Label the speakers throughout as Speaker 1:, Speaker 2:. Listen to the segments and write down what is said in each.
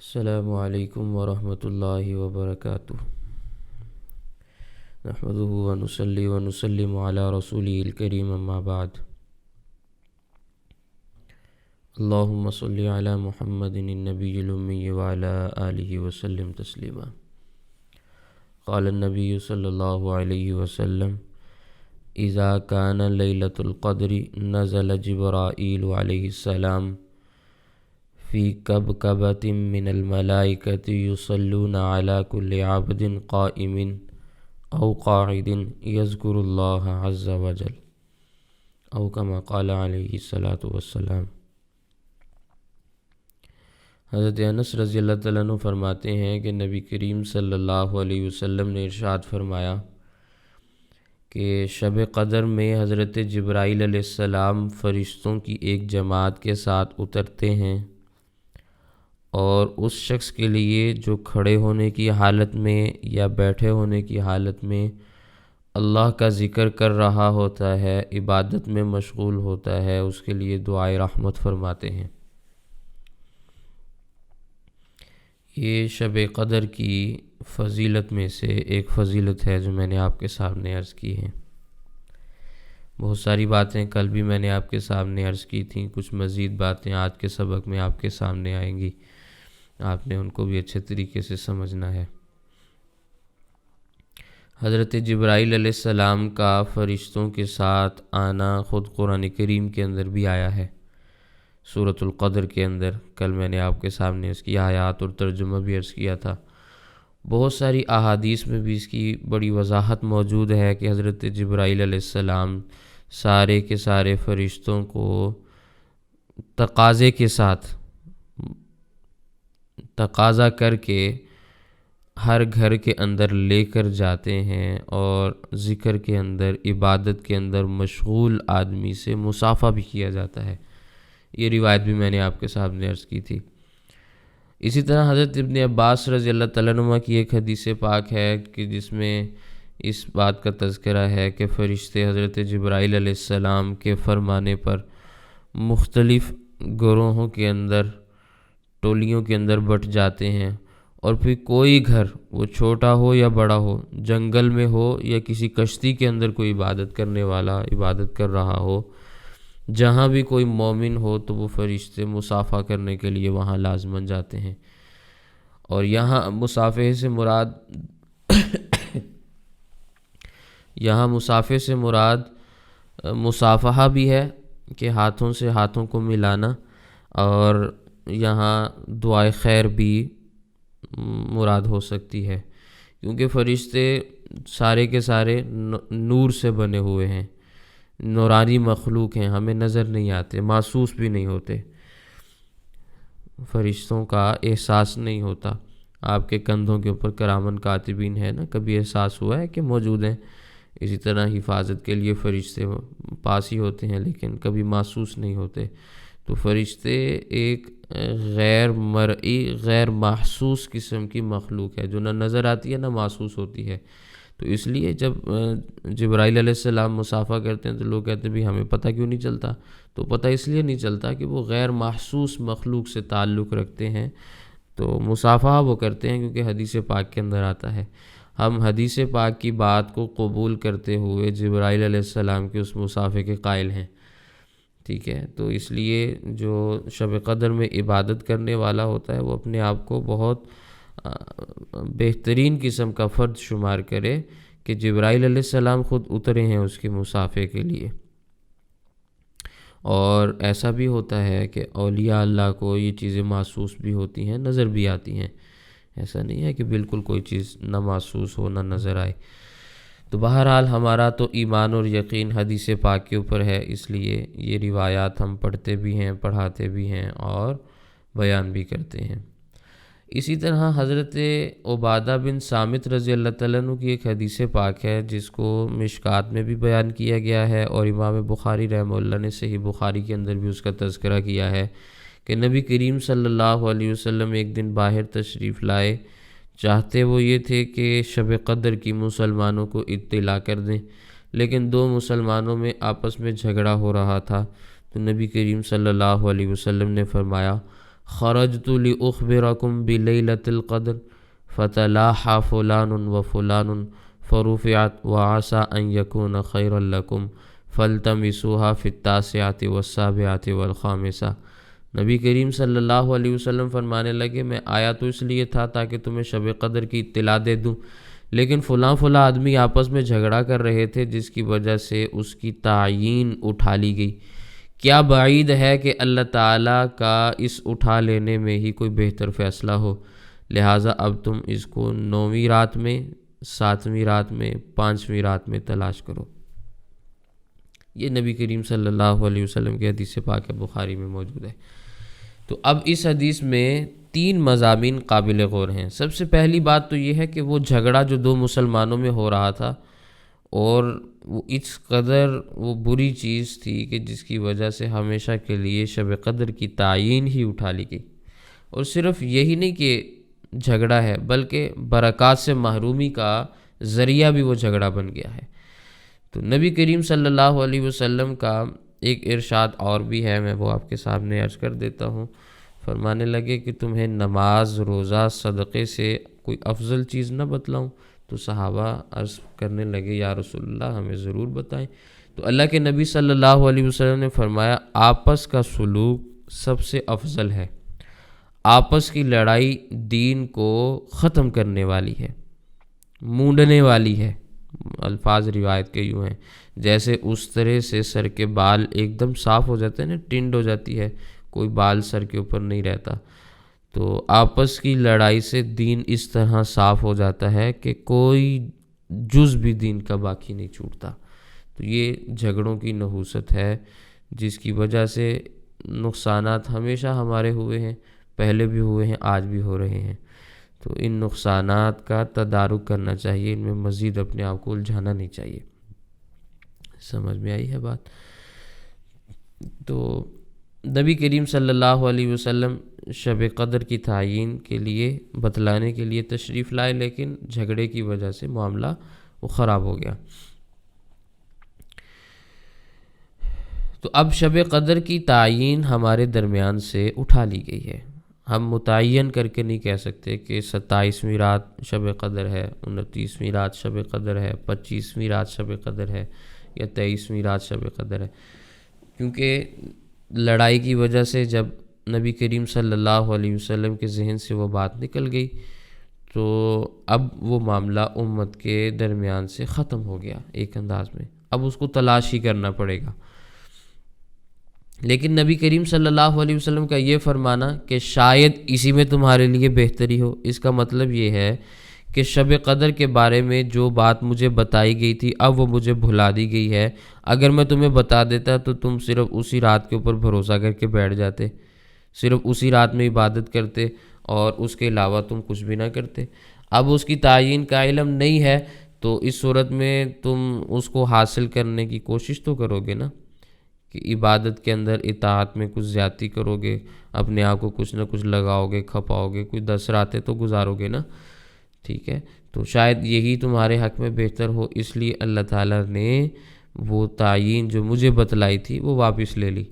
Speaker 1: السلام علیکم ورحمۃ اللہ وبرکاتہ۔ نحمدہ ونصلی ونسلم علی رسولہ الکریم، اما بعد۔ اللہم صلی علی محمد النبی الامی وعلی آلہ وسلم تسلیما۔ قال النبی صلی اللہ علیہ وسلم: اذا کان لیلۃ القدر نزل جبرائیل علیہ السلام فی کبکبۃ من الملائکۃ یصلون علی کل عبد قائم او قاعد یذکر اللہ عز وجل، او کما قال علیہ الصلاۃ والسلام۔ حضرت انس رضی اللہ تعالیٰ عنہ فرماتے ہیں کہ نبی کریم صلی اللہ علیہ وسلم نے ارشاد فرمایا کہ شب قدر میں حضرت جبرائیل علیہ السلام فرشتوں کی ایک جماعت کے ساتھ اترتے ہیں، اور اس شخص کے لیے جو کھڑے ہونے کی حالت میں یا بیٹھے ہونے کی حالت میں اللہ کا ذکر کر رہا ہوتا ہے، عبادت میں مشغول ہوتا ہے، اس کے لیے دعائے رحمت فرماتے ہیں۔ یہ شب قدر کی فضیلت میں سے ایک فضیلت ہے جو میں نے آپ کے سامنے عرض کی ہے۔ بہت ساری باتیں کل بھی میں نے آپ کے سامنے عرض کی تھیں، کچھ مزید باتیں آج کے سبق میں آپ کے سامنے آئیں گی، آپ نے ان کو بھی اچھے طریقے سے سمجھنا ہے۔ حضرت جبرائیل علیہ السلام کا فرشتوں کے ساتھ آنا خود قرآن کریم کے اندر بھی آیا ہے، سورۃ القدر کے اندر۔ کل میں نے آپ کے سامنے اس کی آیات اور ترجمہ بھی عرض کیا تھا۔ بہت ساری احادیث میں بھی اس کی بڑی وضاحت موجود ہے کہ حضرت جبرائیل علیہ السلام سارے کے سارے فرشتوں کو تقاضے کے ساتھ تقاضا کر کے ہر گھر کے اندر لے کر جاتے ہیں، اور ذکر کے اندر، عبادت کے اندر مشغول آدمی سے مصافحہ بھی کیا جاتا ہے۔ یہ روایت بھی میں نے آپ کے سامنے عرض کی تھی۔ اسی طرح حضرت ابن عباس رضی اللہ تعالیٰ عنہ کی ایک حدیث پاک ہے کہ جس میں اس بات کا تذکرہ ہے کہ فرشتے حضرت جبرائیل علیہ السلام کے فرمانے پر مختلف گروہوں کے اندر، ٹولیوں کے اندر بٹ جاتے ہیں، اور پھر کوئی گھر، وہ چھوٹا ہو یا بڑا ہو، جنگل میں ہو یا کسی کشتی کے اندر کوئی عبادت کرنے والا عبادت کر رہا ہو، جہاں بھی کوئی مومن ہو تو وہ فرشتے مصافحہ کرنے کے لیے وہاں لازماً جاتے ہیں۔ اور یہاں مصافحے سے مراد مصافحہ بھی ہے کہ ہاتھوں سے ہاتھوں کو ملانا، اور یہاں دعائے خیر بھی مراد ہو سکتی ہے، کیونکہ فرشتے سارے کے سارے نور سے بنے ہوئے ہیں، نورانی مخلوق ہیں، ہمیں نظر نہیں آتے، محسوس بھی نہیں ہوتے، فرشتوں کا احساس نہیں ہوتا۔ آپ کے کندھوں کے اوپر کرامن کاتبین ہے نا، کبھی احساس ہوا ہے کہ موجود ہیں؟ اسی طرح حفاظت کے لیے فرشتے پاس ہی ہوتے ہیں، لیکن کبھی محسوس نہیں ہوتے۔ تو فرشتے ایک غیر مرئی، غیر محسوس قسم کی مخلوق ہے، جو نہ نظر آتی ہے نہ محسوس ہوتی ہے۔ تو اس لیے جب جبرائیل علیہ السلام مصافحہ کرتے ہیں تو لوگ کہتے ہیں بھی ہمیں پتہ کیوں نہیں چلتا؟ تو پتہ اس لیے نہیں چلتا کہ وہ غیر محسوس مخلوق سے تعلق رکھتے ہیں، تو مصافحہ وہ کرتے ہیں کیونکہ حدیث پاک کے اندر آتا ہے۔ ہم حدیث پاک کی بات کو قبول کرتے ہوئے جبرائیل علیہ السلام کے اس مصافحے کے قائل ہیں، ٹھیک ہے؟ تو اس لیے جو شب قدر میں عبادت کرنے والا ہوتا ہے وہ اپنے آپ کو بہت بہترین قسم کا فرد شمار کرے کہ جبرائیل علیہ السلام خود اترے ہیں اس کے مصافحے کے لیے۔ اور ایسا بھی ہوتا ہے کہ اولیاء اللہ کو یہ چیزیں محسوس بھی ہوتی ہیں، نظر بھی آتی ہیں، ایسا نہیں ہے کہ بالکل کوئی چیز نہ محسوس ہو نہ نظر آئے۔ تو بہرحال ہمارا تو ایمان اور یقین حدیث پاک کے اوپر ہے، اس لیے یہ روایات ہم پڑھتے بھی ہیں، پڑھاتے بھی ہیں اور بیان بھی کرتے ہیں۔ اسی طرح حضرت عبادہ بن صامت رضی اللہ تعالیٰ عنہ کی ایک حدیث پاک ہے جس کو مشکات میں بھی بیان کیا گیا ہے، اور امام بخاری رحمہ اللہ نے صحیح بخاری کے اندر بھی اس کا تذکرہ کیا ہے کہ نبی کریم صلی اللہ علیہ وسلم ایک دن باہر تشریف لائے، چاہتے وہ یہ تھے کہ شب قدر کی مسلمانوں کو اطلاع کر دیں، لیکن دو مسلمانوں میں آپس میں جھگڑا ہو رہا تھا، تو نبی کریم صلی اللہ علیہ وسلم نے فرمایا خرجت لأخبركم بليلة القدر فتلاحى فلان وفلان فرفعت وعسى أن يكون خيرا لكم فالتمسوها في التاسعة والسابعة والخامسة۔ نبی کریم صلی اللہ علیہ وسلم فرمانے لگے میں آیا تو اس لیے تھا تاکہ تمہیں شب قدر کی اطلاع دے دوں، لیکن فلاں آدمی آپس میں جھگڑا کر رہے تھے جس کی وجہ سے اس کی تعیین اٹھا لی گئی۔ کیا بعید ہے کہ اللہ تعالیٰ کا اس اٹھا لینے میں ہی کوئی بہتر فیصلہ ہو، لہٰذا اب تم اس کو 9ویں رات میں، 7ویں رات میں، 5ویں رات میں تلاش کرو۔ یہ نبی کریم صلی اللہ علیہ وسلم کی حدیث پاک بخاری میں موجود ہے۔ تو اب اس حدیث میں 3 مضامین قابل غور ہیں۔ سب سے پہلی بات تو یہ ہے کہ وہ جھگڑا جو 2 مسلمانوں میں ہو رہا تھا اور وہ اس قدر وہ بری چیز تھی کہ جس کی وجہ سے ہمیشہ کے لیے شب قدر کی تعیین ہی اٹھا لی گئی، اور صرف یہی نہیں کہ جھگڑا ہے بلکہ برکات سے محرومی کا ذریعہ بھی وہ جھگڑا بن گیا ہے۔ تو نبی کریم صلی اللہ علیہ وسلم کا ایک ارشاد اور بھی ہے، میں وہ آپ کے سامنے عرض کر دیتا ہوں۔ فرمانے لگے کہ تمہیں نماز، روزہ، صدقے سے کوئی افضل چیز نہ بتلاؤں؟ تو صحابہ عرض کرنے لگے یا رسول اللہ ہمیں ضرور بتائیں۔ تو اللہ کے نبی صلی اللہ علیہ وسلم نے فرمایا آپس کا سلوک سب سے افضل ہے، آپس کی لڑائی دین کو ختم کرنے والی ہے، مونڈنے والی ہے۔ الفاظ روایت کے یوں ہیں جیسے اس طرح سے سر کے بال ایک دم صاف ہو جاتے ہیں نا، ٹنڈ ہو جاتی ہے، کوئی بال سر کے اوپر نہیں رہتا، تو آپس کی لڑائی سے دین اس طرح صاف ہو جاتا ہے کہ کوئی جز بھی دین کا باقی نہیں چھوٹتا۔ تو یہ جھگڑوں کی نحوست ہے جس کی وجہ سے نقصانات ہمیشہ ہمارے ہوئے ہیں، پہلے بھی ہوئے ہیں، آج بھی ہو رہے ہیں۔ تو ان نقصانات کا تدارک کرنا چاہیے، ان میں مزید اپنے آپ کو الجھانا نہیں چاہیے۔ سمجھ میں آئی ہے بات؟ تو نبی کریم صلی اللہ علیہ وسلم شب قدر کی تعیین کے لیے بتلانے کے لیے تشریف لائے، لیکن جھگڑے کی وجہ سے معاملہ وہ خراب ہو گیا۔ تو اب شب قدر کی تعیین ہمارے درمیان سے اٹھا لی گئی ہے۔ ہم متعین کر کے نہیں کہہ سکتے کہ 27ویں رات شب قدر ہے، 29ویں رات شب قدر ہے، 25ویں رات شب قدر ہے یا 23ویں رات شب قدر ہے، کیونکہ لڑائی کی وجہ سے جب نبی کریم صلی اللہ علیہ وسلم کے ذہن سے وہ بات نکل گئی تو اب وہ معاملہ امت کے درمیان سے ختم ہو گیا ایک انداز میں، اب اس کو تلاش ہی کرنا پڑے گا۔ لیکن نبی کریم صلی اللہ علیہ وسلم کا یہ فرمانا کہ شاید اسی میں تمہارے لیے بہتری ہو، اس کا مطلب یہ ہے کہ شب قدر کے بارے میں جو بات مجھے بتائی گئی تھی اب وہ مجھے بھلا دی گئی ہے، اگر میں تمہیں بتا دیتا تو تم صرف اسی رات کے اوپر بھروسہ کر کے بیٹھ جاتے، صرف اسی رات میں عبادت کرتے اور اس کے علاوہ تم کچھ بھی نہ کرتے۔ اب اس کی تعیین کا علم نہیں ہے تو اس صورت میں تم اس کو حاصل کرنے کی کوشش تو کرو گے نا، کہ عبادت کے اندر اطاعت میں کچھ زیادتی کرو گے، اپنے آپ کو کچھ نہ کچھ لگاؤ گے، کھپاؤ گے، کوئی 10 راتیں تو گزارو گے نا، ٹھیک ہے؟ تو شاید یہی تمہارے حق میں بہتر ہو، اس لیے اللہ تعالیٰ نے وہ تعیین جو مجھے بتلائی تھی وہ واپس لے لی۔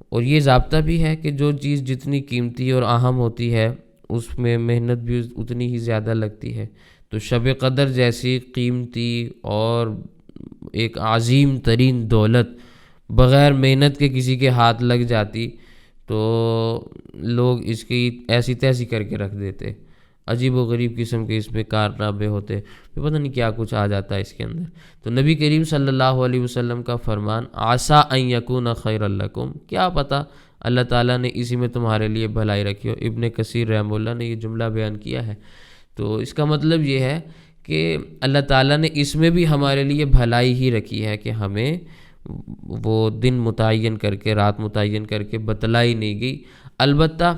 Speaker 1: اور یہ ضابطہ بھی ہے کہ جو چیز جتنی قیمتی اور اہم ہوتی ہے اس میں محنت بھی اتنی ہی زیادہ لگتی ہے۔ تو شب قدر جیسی قیمتی اور ایک عظیم ترین دولت بغیر محنت کے کسی کے ہاتھ لگ جاتی تو لوگ اس کی ایسی تیسی کر کے رکھ دیتے، عجیب و غریب قسم کے اس میں کارنامے ہوتے، پتہ نہیں کیا کچھ آ جاتا ہے اس کے اندر۔ تو نبی کریم صلی اللہ علیہ وسلم کا فرمان عسیٰ ان یکون خیرا لکم، کیا پتہ اللہ تعالیٰ نے اسی میں تمہارے لیے بھلائی رکھی ہو۔ ابن کثیر رحمہ اللہ نے یہ جملہ بیان کیا ہے، تو اس کا مطلب یہ ہے کہ اللہ تعالیٰ نے اس میں بھی ہمارے لیے بھلائی ہی رکھی ہے کہ ہمیں وہ دن متعین کر کے، رات متعین کر کے بتلائی نہیں گئی۔ البتہ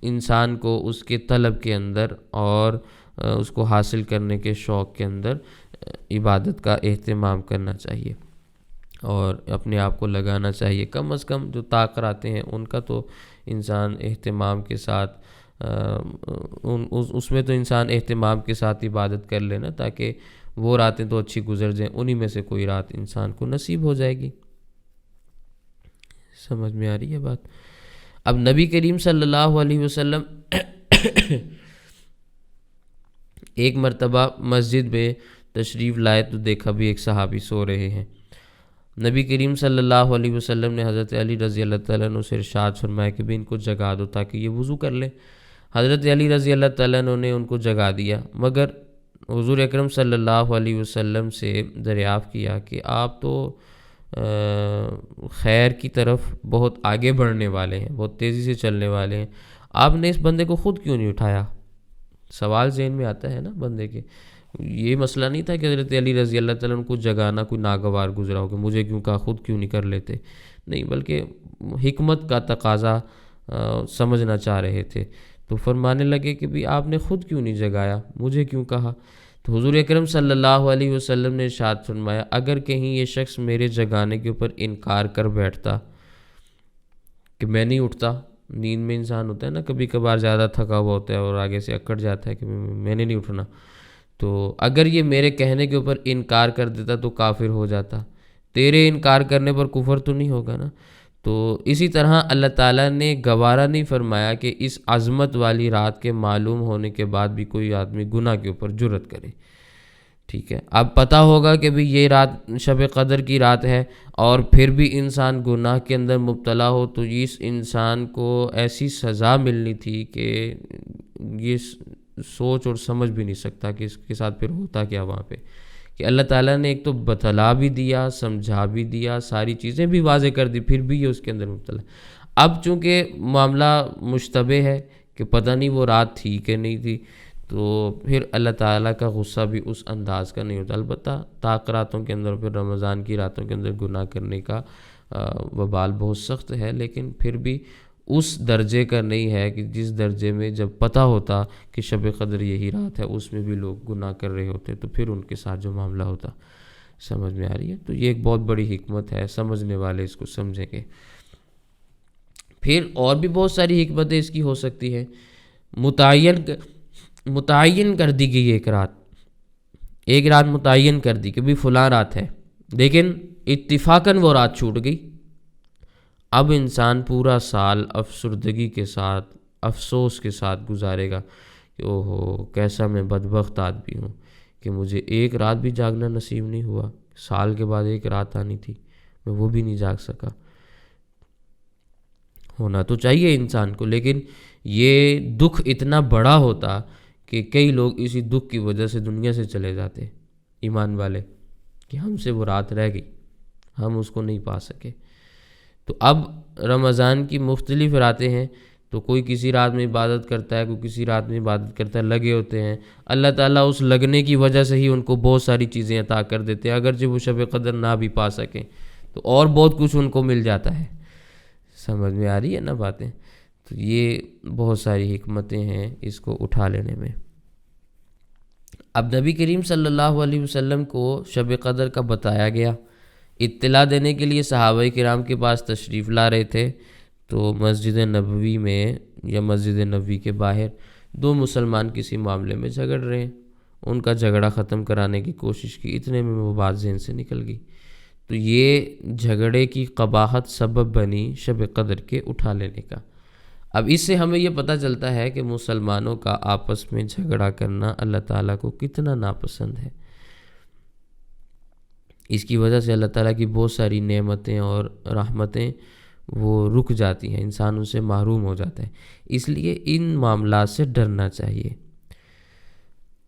Speaker 1: انسان کو اس کے طلب کے اندر اور اس کو حاصل کرنے کے شوق کے اندر عبادت کا اہتمام کرنا چاہیے اور اپنے آپ کو لگانا چاہیے۔ کم از کم جو طاق راتیں ہیں ان کا تو انسان اہتمام کے ساتھ اس میں تو انسان اہتمام کے ساتھ عبادت کر لینا، تاکہ وہ راتیں تو اچھی گزر جائیں، انہی میں سے کوئی رات انسان کو نصیب ہو جائے گی۔ سمجھ میں آ رہی ہے بات؟ اب نبی کریم صلی اللہ علیہ وسلم ایک مرتبہ مسجد میں تشریف لائے تو دیکھا بھی ایک صحابی سو رہے ہیں۔ نبی کریم صلی اللہ علیہ وسلم نے حضرت علی رضی اللہ تعالیٰ عنہ سے ارشاد فرمایا کہ بھی ان کو جگا دو تاکہ یہ وضو کر لیں۔ حضرت علی رضی اللہ تعالیٰ عنہ نے ان کو جگا دیا، مگر حضور اکرم صلی اللہ علیہ وسلم سے دریافت کیا کہ آپ تو خیر کی طرف بہت آگے بڑھنے والے ہیں، بہت تیزی سے چلنے والے ہیں، آپ نے اس بندے کو خود کیوں نہیں اٹھایا؟ سوال ذہن میں آتا ہے نا بندے کے۔ یہ مسئلہ نہیں تھا کہ حضرت علی رضی اللہ تعالیٰ عنہ کو جگانا کوئی ناگوار گزرا ہو کہ مجھے کیوں کہا، خود کیوں نہیں کر لیتے، نہیں، بلکہ حکمت کا تقاضا سمجھنا چاہ رہے تھے۔ تو فرمانے لگے کہ بھی آپ نے خود کیوں نہیں جگایا، مجھے کیوں کہا؟ تو حضور اکرم صلی اللہ علیہ وسلم نے ارشاد فرمایا اگر کہیں یہ شخص میرے جگانے کے اوپر انکار کر بیٹھتا کہ میں نہیں اٹھتا، نیند میں انسان ہوتا ہے نا کبھی کبھار زیادہ تھکا ہوا ہوتا ہے اور آگے سے اکڑ جاتا ہے کہ میں نے نہیں اٹھنا، تو اگر یہ میرے کہنے کے اوپر انکار کر دیتا تو کافر ہو جاتا، تیرے انکار کرنے پر کفر تو نہیں ہوگا نا۔ تو اسی طرح اللہ تعالیٰ نے گوارا نہیں فرمایا کہ اس عظمت والی رات کے معلوم ہونے کے بعد بھی کوئی آدمی گناہ کے اوپر جرأت کرے، ٹھیک ہے۔ اب پتہ ہوگا کہ بھی یہ رات شب قدر کی رات ہے اور پھر بھی انسان گناہ کے اندر مبتلا ہو تو اس انسان کو ایسی سزا ملنی تھی کہ یہ سوچ اور سمجھ بھی نہیں سکتا کہ اس کے ساتھ پھر ہوتا کیا وہاں پہ، کہ اللہ تعالیٰ نے ایک تو بتلا بھی دیا، سمجھا بھی دیا، ساری چیزیں بھی واضح کر دی، پھر بھی یہ اس کے اندر مبتلا۔ اب چونکہ معاملہ مشتبہ ہے کہ پتہ نہیں وہ رات تھی کہ نہیں تھی، تو پھر اللہ تعالیٰ کا غصہ بھی اس انداز کا نہیں ہوتا۔ البتہ طاق راتوں کے اندر، پھر رمضان کی راتوں کے اندر گناہ کرنے کا وبال بہت سخت ہے، لیکن پھر بھی اس درجے کا نہیں ہے کہ جس درجے میں جب پتہ ہوتا کہ شب قدر یہی رات ہے اس میں بھی لوگ گناہ کر رہے ہوتے تو پھر ان کے ساتھ جو معاملہ ہوتا۔ سمجھ میں آ رہی ہے؟ تو یہ ایک بہت بڑی حکمت ہے، سمجھنے والے اس کو سمجھیں گے۔ پھر اور بھی بہت ساری حکمتیں اس کی ہو سکتی ہیں۔ متعین کر دی گئی ایک رات متعین کر دی کہ بھی فلاں رات ہے، لیکن اتفاقاً وہ رات چھوٹ گئی۔ اب انسان پورا سال افسردگی کے ساتھ، افسوس کے ساتھ گزارے گا کہ اوہو کیسا میں بدبخت آدمی ہوں کہ مجھے ایک رات بھی جاگنا نصیب نہیں ہوا، سال کے بعد ایک رات آنی تھی میں وہ بھی نہیں جاگ سکا۔ ہونا تو چاہیے انسان کو، لیکن یہ دکھ اتنا بڑا ہوتا کہ کئی لوگ اسی دکھ کی وجہ سے دنیا سے چلے جاتے، ایمان والے، کہ ہم سے وہ رات رہ گئی، ہم اس کو نہیں پا سکے۔ تو اب رمضان کی مختلف راتیں ہیں، تو کوئی کسی رات میں عبادت کرتا ہے، کوئی کسی رات میں عبادت کرتا ہے، لگے ہوتے ہیں۔ اللہ تعالیٰ اس لگنے کی وجہ سے ہی ان کو بہت ساری چیزیں عطا کر دیتے ہیں، اگرچہ وہ شب قدر نہ بھی پا سکیں تو اور بہت کچھ ان کو مل جاتا ہے۔ سمجھ میں آ رہی ہے نا باتیں؟ تو یہ بہت ساری حکمتیں ہیں اس کو اٹھا لینے میں۔ اب نبی کریم صلی اللہ علیہ وسلم کو شب قدر کا بتایا گیا، اطلاع دینے کے لیے صحابہ کرام کے پاس تشریف لا رہے تھے، تو مسجد نبوی میں یا مسجد نبوی کے باہر دو مسلمان کسی معاملے میں جھگڑ رہے ہیں، ان کا جھگڑا ختم کرانے کی کوشش کی، اتنے میں وہ بات ذہن سے نکل گئی، تو یہ جھگڑے کی قباحت سبب بنی شب قدر کے اٹھا لینے کا۔ اب اس سے ہمیں یہ پتہ چلتا ہے کہ مسلمانوں کا آپس میں جھگڑا کرنا اللہ تعالیٰ کو کتنا ناپسند ہے۔ اس کی وجہ سے اللہ تعالیٰ کی بہت ساری نعمتیں اور رحمتیں وہ رک جاتی ہیں، انسان ان سے محروم ہو جاتا ہے، اس لیے ان معاملات سے ڈرنا چاہیے۔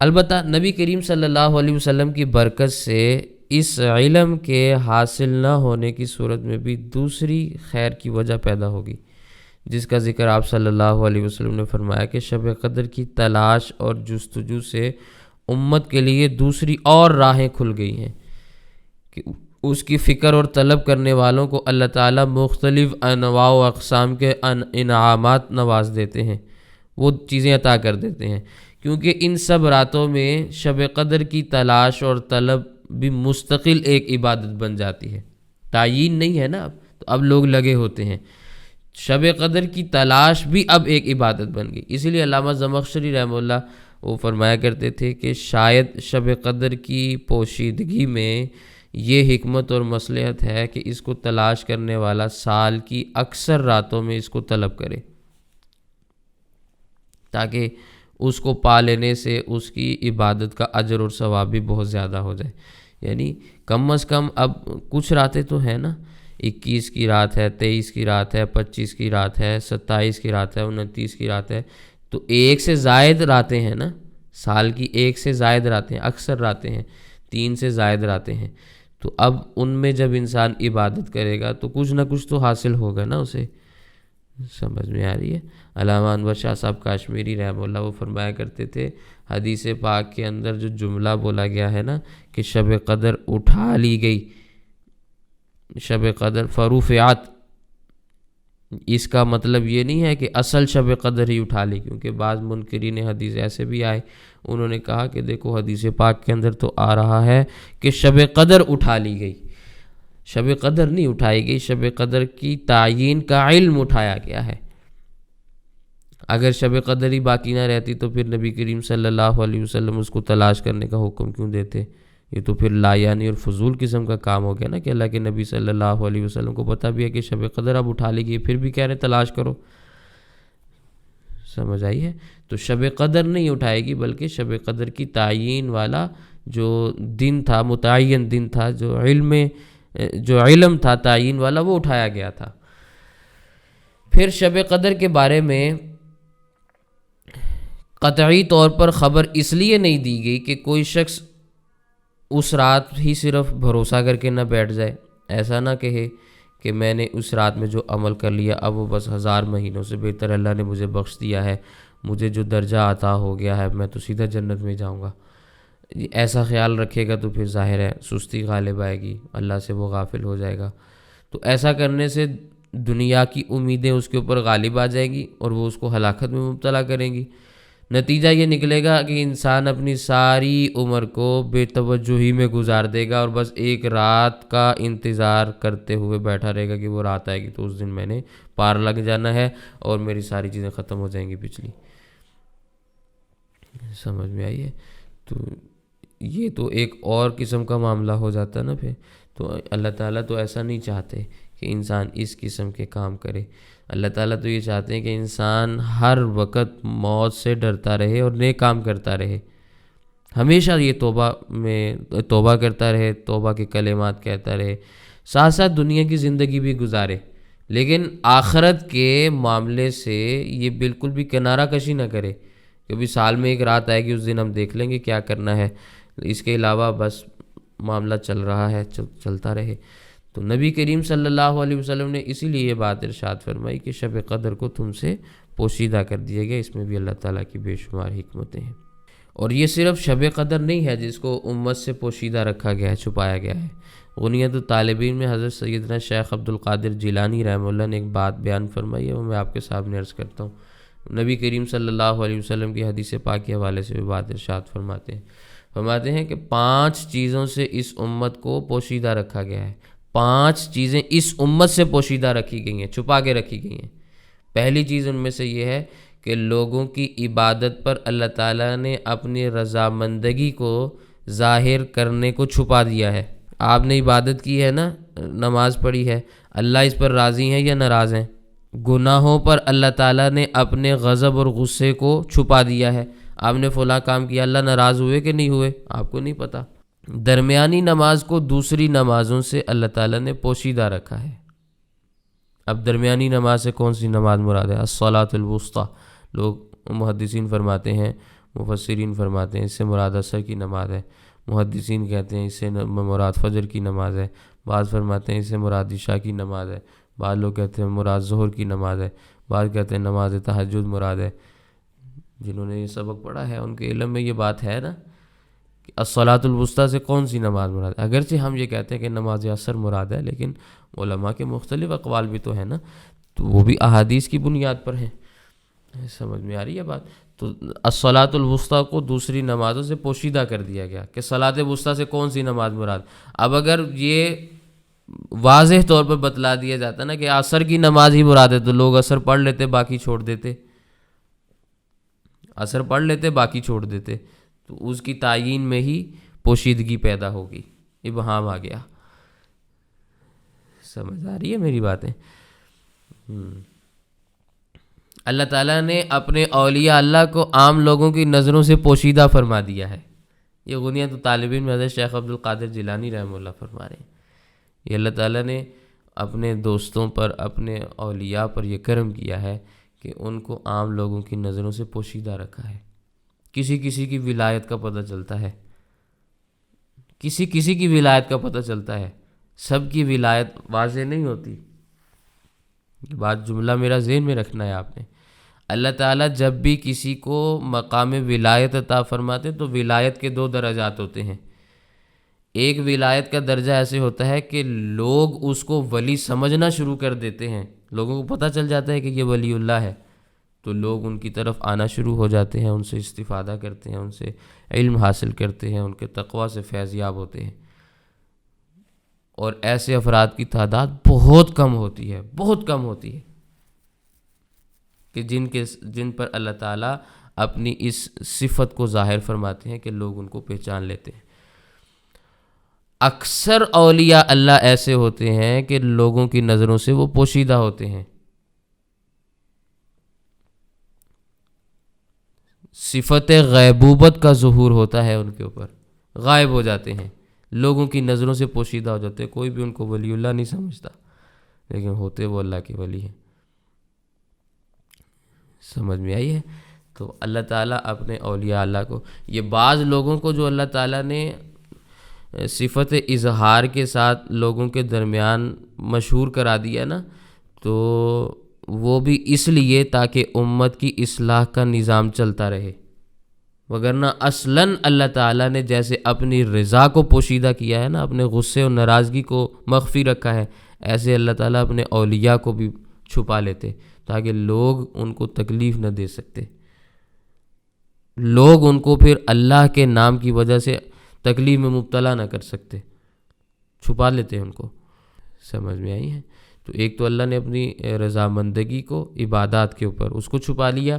Speaker 1: البتہ نبی کریم صلی اللہ علیہ وسلم کی برکت سے اس علم کے حاصل نہ ہونے کی صورت میں بھی دوسری خیر کی وجہ پیدا ہوگی، جس کا ذکر آپ صلی اللہ علیہ وسلم نے فرمایا کہ شب قدر کی تلاش اور جستجو سے امت کے لیے دوسری اور راہیں کھل گئی ہیں کہ اس کی فکر اور طلب کرنے والوں کو اللہ تعالیٰ مختلف انواع و اقسام کے انعامات نواز دیتے ہیں، وہ چیزیں عطا کر دیتے ہیں، کیونکہ ان سب راتوں میں شب قدر کی تلاش اور طلب بھی مستقل ایک عبادت بن جاتی ہے، تعین نہیں ہے نا، تو اب لوگ لگے ہوتے ہیں، شب قدر کی تلاش بھی اب ایک عبادت بن گئی۔ اسی لیے علامہ زمخشری رحمہ اللہ وہ فرمایا کرتے تھے کہ شاید شب قدر کی پوشیدگی میں یہ حکمت اور مصلحت ہے کہ اس کو تلاش کرنے والا سال کی اکثر راتوں میں اس کو طلب کرے، تاکہ اس کو پا لینے سے اس کی عبادت کا اجر اور ثواب بھی بہت زیادہ ہو جائے۔ یعنی کم از کم اب کچھ راتیں تو ہیں نا، 21 کی رات ہے، 23 کی رات ہے، 25 کی رات ہے، 27 کی رات ہے، 29 کی رات ہے، تو ایک سے زائد راتیں ہیں نا، سال کی ایک سے زائد راتیں ہیں، اکثر راتیں ہیں، 3 سے زائد راتیں ہیں۔ تو اب ان میں جب انسان عبادت کرے گا تو کچھ نہ کچھ تو حاصل ہوگا نا اسے۔ سمجھ میں آ رہی ہے؟ علامہ انور شاہ صاحب کاشمیری رحمہ اللہ وہ فرمایا کرتے تھے، حدیث پاک کے اندر جو جملہ بولا گیا ہے نا کہ شب قدر اٹھا لی گئی، شب قدر فرفعت، اس کا مطلب یہ نہیں ہے کہ اصل شب قدر ہی اٹھا لی، کیونکہ بعض منکرین حدیث ایسے بھی آئے، انہوں نے کہا کہ دیکھو حدیث پاک کے اندر تو آ رہا ہے کہ شب قدر اٹھا لی گئی، شب قدر نہیں اٹھائی گئی، شب قدر کی تعیین کا علم اٹھایا گیا ہے۔ اگر شب قدر ہی باقی نہ رہتی تو پھر نبی کریم صلی اللہ علیہ وسلم اس کو تلاش کرنے کا حکم کیوں دیتے؟ یہ تو پھر لایانی اور فضول قسم کا کام ہو گیا نا کہ اللہ کے نبی صلی اللہ علیہ وسلم کو پتہ بھی ہے کہ شب قدر اب اٹھا لی گئی، پھر بھی کہہ رہے تلاش کرو۔ سمجھ آئی ہے؟ تو شب قدر نہیں اٹھائے گی، بلکہ شب قدر کی تعیین والا جو دن تھا، متعین دن تھا، جو علم تھا تعیین والا، وہ اٹھایا گیا تھا۔ پھر شب قدر کے بارے میں قطعی طور پر خبر اس لیے نہیں دی گئی کہ کوئی شخص اس رات ہی صرف بھروسہ کر کے نہ بیٹھ جائے، ایسا نہ کہے کہ میں نے اس رات میں جو عمل کر لیا اب وہ بس 1000 مہینوں سے بہتر اللہ نے مجھے بخش دیا ہے، مجھے جو درجہ عطا ہو گیا ہے میں تو سیدھا جنت میں جاؤں گا۔ ایسا خیال رکھے گا تو پھر ظاہر ہے سستی غالب آئے گی، اللہ سے وہ غافل ہو جائے گا۔ تو ایسا کرنے سے دنیا کی امیدیں اس کے اوپر غالب آ جائیں گی اور وہ اس کو ہلاکت میں مبتلا کریں گی۔ نتیجہ یہ نکلے گا کہ انسان اپنی ساری عمر کو بے توجہی میں گزار دے گا اور بس ایک رات کا انتظار کرتے ہوئے بیٹھا رہے گا کہ وہ رات آئے گی تو اس دن میں نے پار لگ جانا ہے اور میری ساری چیزیں ختم ہو جائیں گی پچھلی۔ سمجھ میں آئی ہے؟ تو یہ تو ایک اور قسم کا معاملہ ہو جاتا ہے نا پھر۔ تو اللہ تعالیٰ تو ایسا نہیں چاہتے کہ انسان اس قسم کے کام کرے۔ اللہ تعالیٰ تو یہ چاہتے ہیں کہ انسان ہر وقت موت سے ڈرتا رہے اور نیک کام کرتا رہے، ہمیشہ یہ توبہ کرتا رہے، توبہ کے کلمات کہتا رہے، ساتھ ساتھ دنیا کی زندگی بھی گزارے، لیکن آخرت کے معاملے سے یہ بالکل بھی کنارہ کشی نہ کرے کہ بھی سال میں ایک رات آئے گی اس دن ہم دیکھ لیں گے کیا کرنا ہے، اس کے علاوہ بس معاملہ چل رہا ہے، چلتا رہے۔ تو نبی کریم صلی اللہ علیہ وسلم نے اسی لیے یہ بات ارشاد فرمائی کہ شب قدر کو تم سے پوشیدہ کر دیا گیا، اس میں بھی اللہ تعالیٰ کی بے شمار حکمتیں ہیں۔ اور یہ صرف شب قدر نہیں ہے جس کو امت سے پوشیدہ رکھا گیا ہے، چھپایا گیا ہے۔ غنیت الطالبین میں حضرت سیدنا شیخ عبد القادر جیلانی رحمہ اللہ نے ایک بات بیان فرمائی ہے، وہ میں آپ کے سامنے عرض کرتا ہوں۔ نبی کریم صلی اللہ علیہ وسلم کی حدیث پاک کے حوالے سے بھی بات ارشاد فرماتے ہیں کہ 5 چیزوں سے اس امت کو پوشیدہ رکھا گیا ہے، 5 چیزیں اس امت سے پوشیدہ رکھی گئی ہیں، چھپا کے رکھی گئی ہیں۔ پہلی چیز ان میں سے یہ ہے کہ لوگوں کی عبادت پر اللہ تعالیٰ نے اپنی رضامندگی کو ظاہر کرنے کو چھپا دیا ہے۔ آپ نے عبادت کی ہے نا، نماز پڑھی ہے، اللہ اس پر راضی ہیں یا ناراض ہیں؟ گناہوں پر اللہ تعالیٰ نے اپنے غضب اور غصے کو چھپا دیا ہے۔ آپ نے فلاں کام کیا، اللہ ناراض ہوئے کہ نہیں ہوئے آپ کو نہیں پتہ۔ درمیانی نماز کو دوسری نمازوں سے اللہ تعالیٰ نے پوشیدہ رکھا ہے۔ اب درمیانی نماز سے کون سی نماز مراد ہے؟ الصلاۃ الوسطیٰ، لوگ محدثین فرماتے ہیں، مفسرین فرماتے ہیں اس سے مراد عصر کی نماز ہے، محدثین کہتے ہیں اس سے مراد فجر کی نماز ہے، بعض فرماتے ہیں اس سے مراد عشاء کی نماز ہے، بعض لوگ کہتے ہیں مراد ظہر کی نماز ہے، بعض کہتے ہیں نماز تہجد مراد ہے۔ جنہوں نے یہ سبق پڑھا ہے ان کے علم میں یہ بات ہے نا کہ الصلاۃ الوسطیٰ سے کون سی نماز مراد ہے۔ اگرچہ ہم یہ کہتے ہیں کہ نماز عصر مراد ہے، لیکن علماء کے مختلف اقوال بھی تو ہیں نا، تو وہ بھی احادیث کی بنیاد پر ہیں۔ سمجھ میں آ رہی ہے بات؟ تو الصلاۃ الوسطیٰ کو دوسری نمازوں سے پوشیدہ کر دیا گیا کہ صلاۃ وسطیٰ سے کون سی نماز مراد۔ اب اگر یہ واضح طور پر بتلا دیا جاتا نا کہ عصر کی نماز ہی مراد ہے تو لوگ عصر پڑھ لیتے، باقی چھوڑ دیتے، عصر پڑھ لیتے باقی چھوڑ دیتے، تو اس کی تعیین میں ہی پوشیدگی پیدا ہوگی، ابہام آ گیا. سمجھ آ رہی ہے میری باتیں؟ اللہ تعالیٰ نے اپنے اولیاء اللہ کو عام لوگوں کی نظروں سے پوشیدہ فرما دیا ہے. یہ غنیۃ الطالبین میں حضرت شیخ عبد القادر جیلانی رحمہ اللہ فرما رہے ہیں. یہ اللہ تعالیٰ نے اپنے دوستوں پر، اپنے اولیاء پر یہ کرم کیا ہے کہ ان کو عام لوگوں کی نظروں سے پوشیدہ رکھا ہے. کسی کسی کی ولایت کا پتہ چلتا ہے، کسی کسی کی ولایت کا پتہ چلتا ہے، سب کی ولایت واضح نہیں ہوتی. یہ بات جملہ میرا ذہن میں رکھنا ہے آپ نے. اللہ تعالیٰ جب بھی کسی کو مقام ولایت عطا فرماتے تو ولایت کے 2 درجات ہوتے ہیں. ایک ولایت کا درجہ ایسے ہوتا ہے کہ لوگ اس کو ولی سمجھنا شروع کر دیتے ہیں، لوگوں کو پتہ چل جاتا ہے کہ یہ ولی اللہ ہے، تو لوگ ان کی طرف آنا شروع ہو جاتے ہیں، ان سے استفادہ کرتے ہیں، ان سے علم حاصل کرتے ہیں، ان کے تقویٰ سے فیض یاب ہوتے ہیں. اور ایسے افراد کی تعداد بہت کم ہوتی ہے، بہت کم ہوتی ہے کہ جن پر اللہ تعالیٰ اپنی اس صفت کو ظاہر فرماتے ہیں کہ لوگ ان کو پہچان لیتے ہیں. اکثر اولیاء اللہ ایسے ہوتے ہیں کہ لوگوں کی نظروں سے وہ پوشیدہ ہوتے ہیں. صفت غیبوبت کا ظہور ہوتا ہے ان کے اوپر، غائب ہو جاتے ہیں، لوگوں کی نظروں سے پوشیدہ ہو جاتے ہیں. کوئی بھی ان کو ولی اللہ نہیں سمجھتا، لیکن ہوتے وہ اللہ کے ولی ہیں. سمجھ میں آئی ہے؟ تو اللہ تعالیٰ اپنے اولیاء اللہ کو، یہ بعض لوگوں کو جو اللہ تعالیٰ نے صفت اظہار کے ساتھ لوگوں کے درمیان مشہور کرا دیا نا، تو وہ بھی اس لیے تاکہ امت کی اصلاح کا نظام چلتا رہے. وگرنہ اصلاً اللہ تعالیٰ نے جیسے اپنی رضا کو پوشیدہ کیا ہے نا، اپنے غصے اور ناراضگی کو مخفی رکھا ہے، ایسے اللہ تعالیٰ اپنے اولیاء کو بھی چھپا لیتے تاکہ لوگ ان کو تکلیف نہ دے سکتے. لوگ ان کو پھر اللہ کے نام کی وجہ سے تکلیف میں مبتلا نہ کر سکتے، چھپا لیتے ان کو. سمجھ میں آئی ہے؟ تو ایک تو اللہ نے اپنی رضامندگی کو عبادات کے اوپر اس کو چھپا لیا،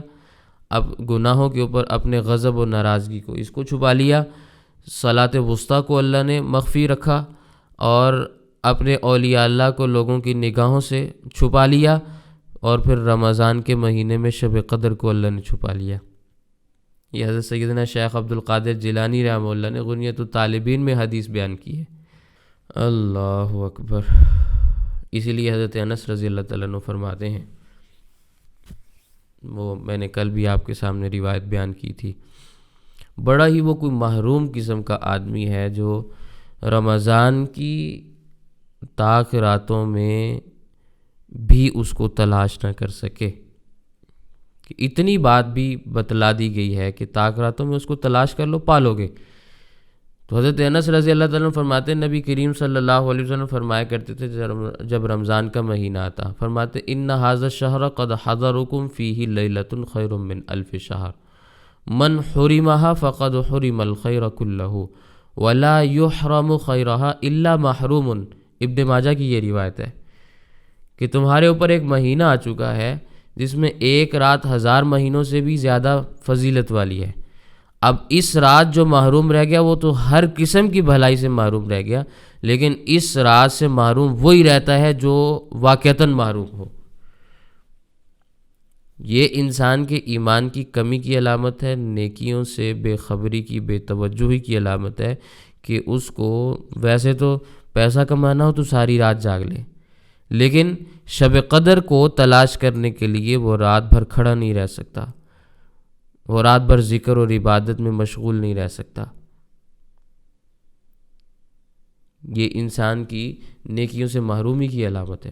Speaker 1: اب گناہوں کے اوپر اپنے غضب و ناراضگی کو اس کو چھپا لیا. صلاۃ وسطیٰ کو اللہ نے مخفی رکھا اور اپنے اولیاء اللہ کو لوگوں کی نگاہوں سے چھپا لیا. اور پھر رمضان کے مہینے میں شب قدر کو اللہ نے چھپا لیا. یہ حضرت سیدنا شیخ عبد القادر جیلانی رحمہ اللہ نے غنیۃ الطالبین میں حدیث بیان کی ہے. اللہ اکبر. اسی لیے حضرت انس رضی اللہ تعالیٰ عنہ فرماتے ہیں، وہ میں نے کل بھی آپ کے سامنے روایت بیان کی تھی، بڑا ہی وہ کوئی محروم قسم کا آدمی ہے جو رمضان کی طاق راتوں میں بھی اس کو تلاش نہ کر سکے. کہ اتنی بات بھی بتلا دی گئی ہے کہ طاق راتوں میں اس کو تلاش کر لو، پالو گے. تو حضرت انس رضی اللہ تعالیٰ عنہ فرماتے ہیں نبی کریم صلی اللہ علیہ وسلم فرمایا کرتے تھے جب رمضان کا مہینہ آتا، فرماتے ان ھذا الشہر قد حضرکم فیہ لیلۃ خیر من الف شہر من حرمھا فقد حرم الخیر کلہ ولا یحرم خیرھا الا محروم. ابن ماجہ کی یہ روایت ہے کہ تمہارے اوپر ایک مہینہ آ چکا ہے جس میں ایک رات 1000 مہینوں سے بھی زیادہ فضیلت والی ہے. اب اس رات جو محروم رہ گیا وہ تو ہر قسم کی بھلائی سے محروم رہ گیا، لیکن اس رات سے محروم وہی رہتا ہے جو واقعتاً محروم ہو. یہ انسان کے ایمان کی کمی کی علامت ہے، نیکیوں سے بے خبری کی، بے توجہی کی علامت ہے کہ اس کو ویسے تو پیسہ کمانا ہو تو ساری رات جاگ لے، لیکن شب قدر کو تلاش کرنے کے لیے وہ رات بھر کھڑا نہیں رہ سکتا، وہ رات بھر ذکر اور عبادت میں مشغول نہیں رہ سکتا. یہ انسان کی نیکیوں سے محرومی کی علامت ہے.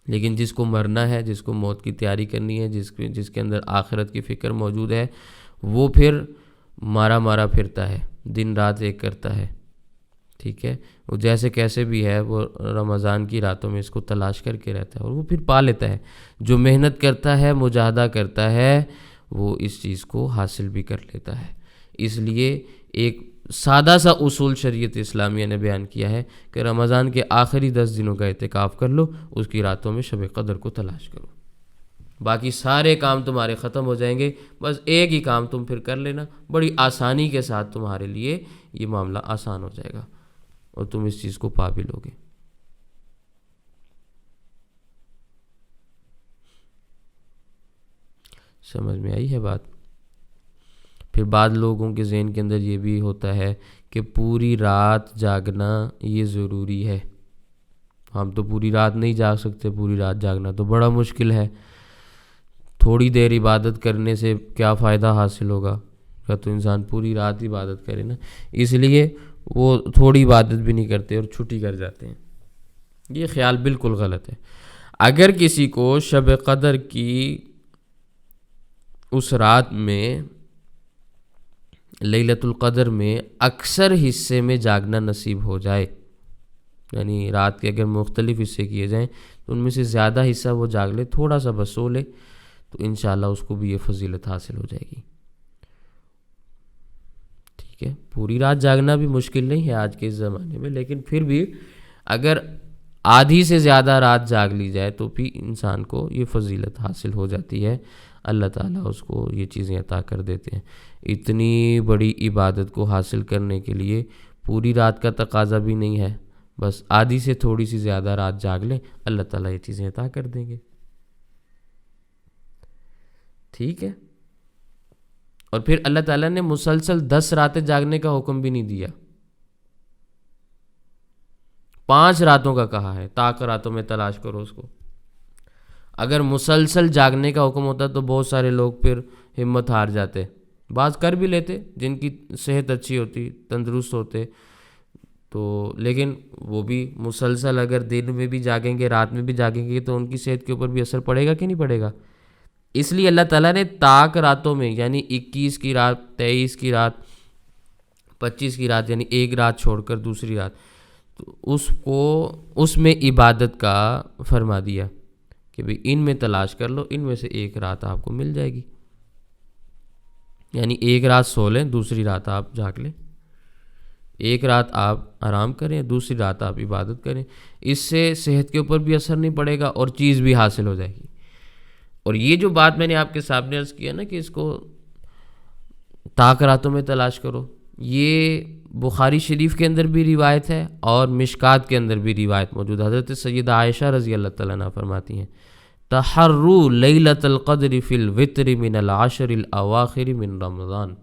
Speaker 1: لیکن جس کو مرنا ہے، جس کو موت کی تیاری کرنی ہے، جس کے اندر آخرت کی فکر موجود ہے، وہ پھر مارا مارا پھرتا ہے، دن رات ایک کرتا ہے. ٹھیک ہے، وہ جیسے کیسے بھی ہے وہ رمضان کی راتوں میں اس کو تلاش کر کے رہتا ہے اور وہ پھر پا لیتا ہے. جو محنت کرتا ہے، مجاہدہ کرتا ہے، وہ اس چیز کو حاصل بھی کر لیتا ہے. اس لیے ایک سادہ سا اصول شریعت اسلامیہ نے بیان کیا ہے کہ رمضان کے آخری 10 دنوں کا اعتکاف کر لو، اس کی راتوں میں شب قدر کو تلاش کرو، باقی سارے کام تمہارے ختم ہو جائیں گے. بس ایک ہی کام تم پھر کر لینا، بڑی آسانی کے ساتھ تمہارے لیے یہ معاملہ آسان ہو جائے گا. اور تم اس چیز کو پا بھی لو گے۔ سمجھ میں آئی ہے بات؟ پھر بعض لوگوں کے ذہن کے اندر یہ بھی ہوتا ہے کہ پوری رات جاگنا یہ ضروری ہے، ہم تو پوری رات نہیں جاگ سکتے، پوری رات جاگنا تو بڑا مشکل ہے، تھوڑی دیر عبادت کرنے سے کیا فائدہ حاصل ہوگا؟ یا تو انسان پوری رات عبادت کرے نا، اس لیے وہ تھوڑی عبادت بھی نہیں کرتے اور چھٹی کر جاتے ہیں۔ یہ خیال بالکل غلط ہے۔ اگر کسی کو شب قدر کی اس رات میں، لیلۃ القدر میں اکثر حصے میں جاگنا نصیب ہو جائے، یعنی رات کے اگر مختلف حصے کیے جائیں تو ان میں سے زیادہ حصہ وہ جاگ لے، تھوڑا سا بس سو لے، تو انشاءاللہ اس کو بھی یہ فضیلت حاصل ہو جائے گی۔ ٹھیک ہے، پوری رات جاگنا بھی مشکل نہیں ہے آج کے اس زمانے میں، لیکن پھر بھی اگر آدھی سے زیادہ رات جاگ لی جائے تو بھی انسان کو یہ فضیلت حاصل ہو جاتی ہے، اللہ تعالیٰ اس کو یہ چیزیں عطا کر دیتے ہیں۔ اتنی بڑی عبادت کو حاصل کرنے کے لیے پوری رات کا تقاضا بھی نہیں ہے، بس آدھی سے تھوڑی سی زیادہ رات جاگ لیں، اللہ تعالیٰ یہ چیزیں عطا کر دیں گے۔ ٹھیک ہے، اور پھر اللہ تعالیٰ نے مسلسل 10 راتیں جاگنے کا حکم بھی نہیں دیا، 5 راتوں کا کہا ہے، طاق راتوں میں تلاش کرو اس کو۔ اگر مسلسل جاگنے کا حکم ہوتا تو بہت سارے لوگ پھر ہمت ہار جاتے، بعض کر بھی لیتے جن کی صحت اچھی ہوتی، تندرست ہوتے تو، لیکن وہ بھی مسلسل اگر دن میں بھی جاگیں گے رات میں بھی جاگیں گے تو ان کی صحت کے اوپر بھی اثر پڑے گا کہ نہیں پڑے گا؟ اس لیے اللہ تعالیٰ نے طاق راتوں میں، یعنی 21 کی رات، 23 کی رات، 25 کی رات، یعنی ایک رات چھوڑ کر دوسری رات، تو اس میں عبادت کا فرما دیا کہ بھئی ان میں تلاش کر لو، ان میں سے ایک رات آپ کو مل جائے گی، یعنی ایک رات سو لیں، دوسری رات آپ جاگ لیں، ایک رات آپ آرام کریں، دوسری رات آپ عبادت کریں، اس سے صحت کے اوپر بھی اثر نہیں پڑے گا اور چیز بھی حاصل ہو جائے گی۔ اور یہ جو بات میں نے آپ کے سامنے عرض کیا نا کہ اس کو طاق راتوں میں تلاش کرو، یہ بخاری شریف کے اندر بھی روایت ہے اور مشکات کے اندر بھی روایت موجود ہے۔ حضرت سیدہ عائشہ رضی اللہ تعالیٰ عنہا فرماتی ہیں، تحروا لیلۃ القدر فی الوتر من العشر الاواخر من رمضان،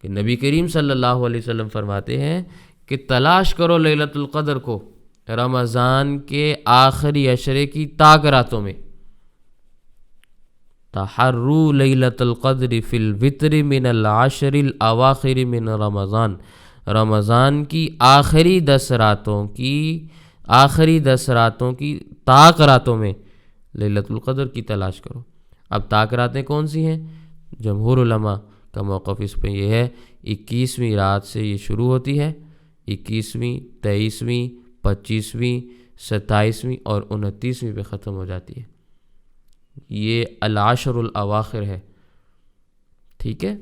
Speaker 1: کہ نبی کریم صلی اللہ علیہ وسلم فرماتے ہیں کہ تلاش کرو لیلۃ القدر کو رمضان کے آخری عشرے کی طاق راتوں میں۔ تحروا لیلۃ القدر فی الوتر من العشر الاواخر من رمضان، رمضان کی آخری 10 راتوں کی طاق راتوں میں لیلۃ القدر کی تلاش کرو۔ اب طاق راتیں کون سی ہیں؟ جمہور علماء کا موقف اس پہ یہ ہے 21ویں رات سے یہ شروع ہوتی ہے، 21ویں، 23ویں، 25ویں، 27ویں اور 29ویں پہ ختم ہو جاتی ہے، یہ العشر الاواخر ہے۔ ٹھیک ہے،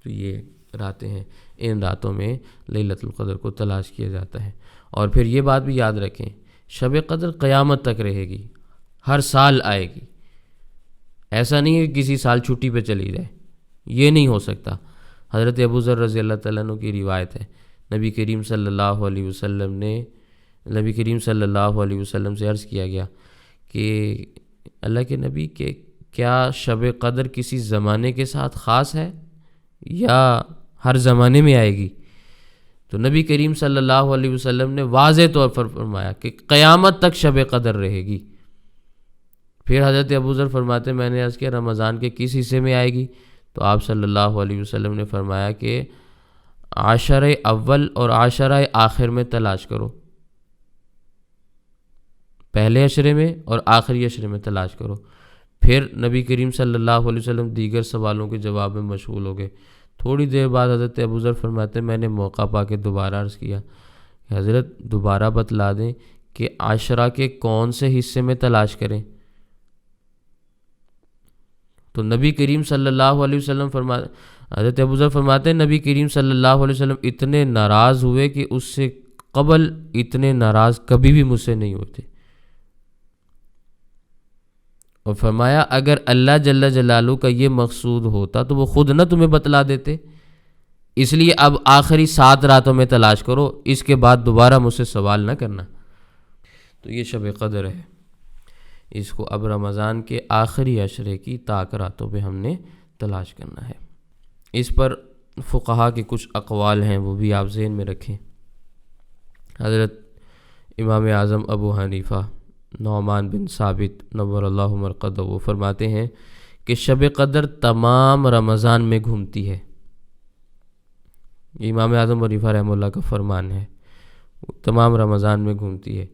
Speaker 1: تو یہ راتیں ہیں، ان راتوں میں لیلۃ القدر کو تلاش کیا جاتا ہے۔ اور پھر یہ بات بھی یاد رکھیں، شب قدر قیامت تک رہے گی، ہر سال آئے گی، ایسا نہیں ہے کہ کسی سال چھٹی پہ چلی جائے، یہ نہیں ہو سکتا۔ حضرت ابو ذر رضی اللہ تعالیٰ عنہ کی روایت ہے، نبی کریم صلی اللہ علیہ وسلم سے عرض کیا گیا کہ اللہ کے نبی کہ کیا شب قدر کسی زمانے کے ساتھ خاص ہے یا ہر زمانے میں آئے گی؟ تو نبی کریم صلی اللہ علیہ وسلم نے واضح طور پر فرمایا کہ قیامت تک شب قدر رہے گی۔ پھر حضرت ابو ذر فرماتے میں نے عرض کیا رمضان کے کس حصے میں آئے گی؟ تو آپ صلی اللہ علیہ وسلم نے فرمایا کہ عشرہ اول اور عشرہ آخر میں تلاش کرو، پہلے عشرے میں اور آخری عشرے میں تلاش کرو۔ پھر نبی کریم صلی اللہ علیہ وسلم دیگر سوالوں کے جواب میں مشغول ہو گئے۔ تھوڑی دیر بعد حضرت ابو ذر فرماتے میں نے موقع پا کے دوبارہ عرض کیا کہ حضرت دوبارہ بتلا دیں کہ عشرہ کے کون سے حصے میں تلاش کریں؟ تو نبی کریم صلی اللہ علیہ وسلم حضرت ابو ذر فرماتے ہیں نبی کریم صلی اللہ علیہ وسلم اتنے ناراض ہوئے کہ اس سے قبل اتنے ناراض کبھی بھی مجھ سے نہیں ہوتے، اور فرمایا اگر اللہ جل جلالہ کا یہ مقصود ہوتا تو وہ خود نہ تمہیں بتلا دیتے اس لیے اب آخری 7 راتوں میں تلاش کرو، اس کے بعد دوبارہ مجھ سے سوال نہ کرنا۔ تو یہ شب قدر ہے، اس کو اب رمضان کے آخری عشرے کی طاق راتوں پہ ہم نے تلاش کرنا ہے۔ اس پر فقہا کے کچھ اقوال ہیں، وہ بھی آپ ذہن میں رکھیں۔ حضرت امام اعظم ابو حنیفہ نعمان بن ثابت نور اللہ مرقدہ وہ فرماتے ہیں کہ شب قدر تمام رمضان میں گھومتی ہے۔ یہ امام اعظم حنیفہ رحمہ اللہ کا فرمان ہے، تمام رمضان میں گھومتی ہے۔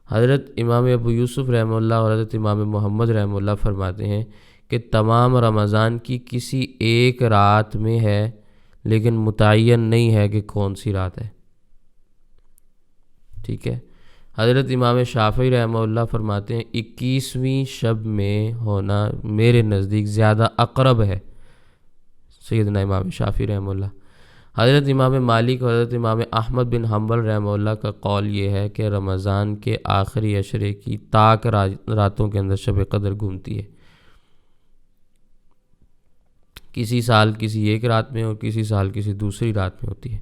Speaker 1: حضرت امام ابو یوسف رحمہ اللہ اور حضرت امام محمد رحمہ اللہ فرماتے ہیں کہ تمام رمضان کی کسی ایک رات میں ہے، لیکن متعین نہیں ہے کہ کون سی رات ہے، ٹھیک ہے۔ حضرت امام شافعی رحمہ اللہ فرماتے ہیں 21ویں شب میں ہونا میرے نزدیک زیادہ اقرب ہے، سیدنا امام شافعی رحمہ اللہ۔ حضرت امام مالک اور حضرت امام احمد بن حنبل رحمہ اللہ کا قول یہ ہے کہ رمضان کے آخری عشرے کی طاق راتوں کے اندر شب قدر گھومتی ہے، کسی سال کسی ایک رات میں اور کسی سال کسی دوسری رات میں ہوتی ہے،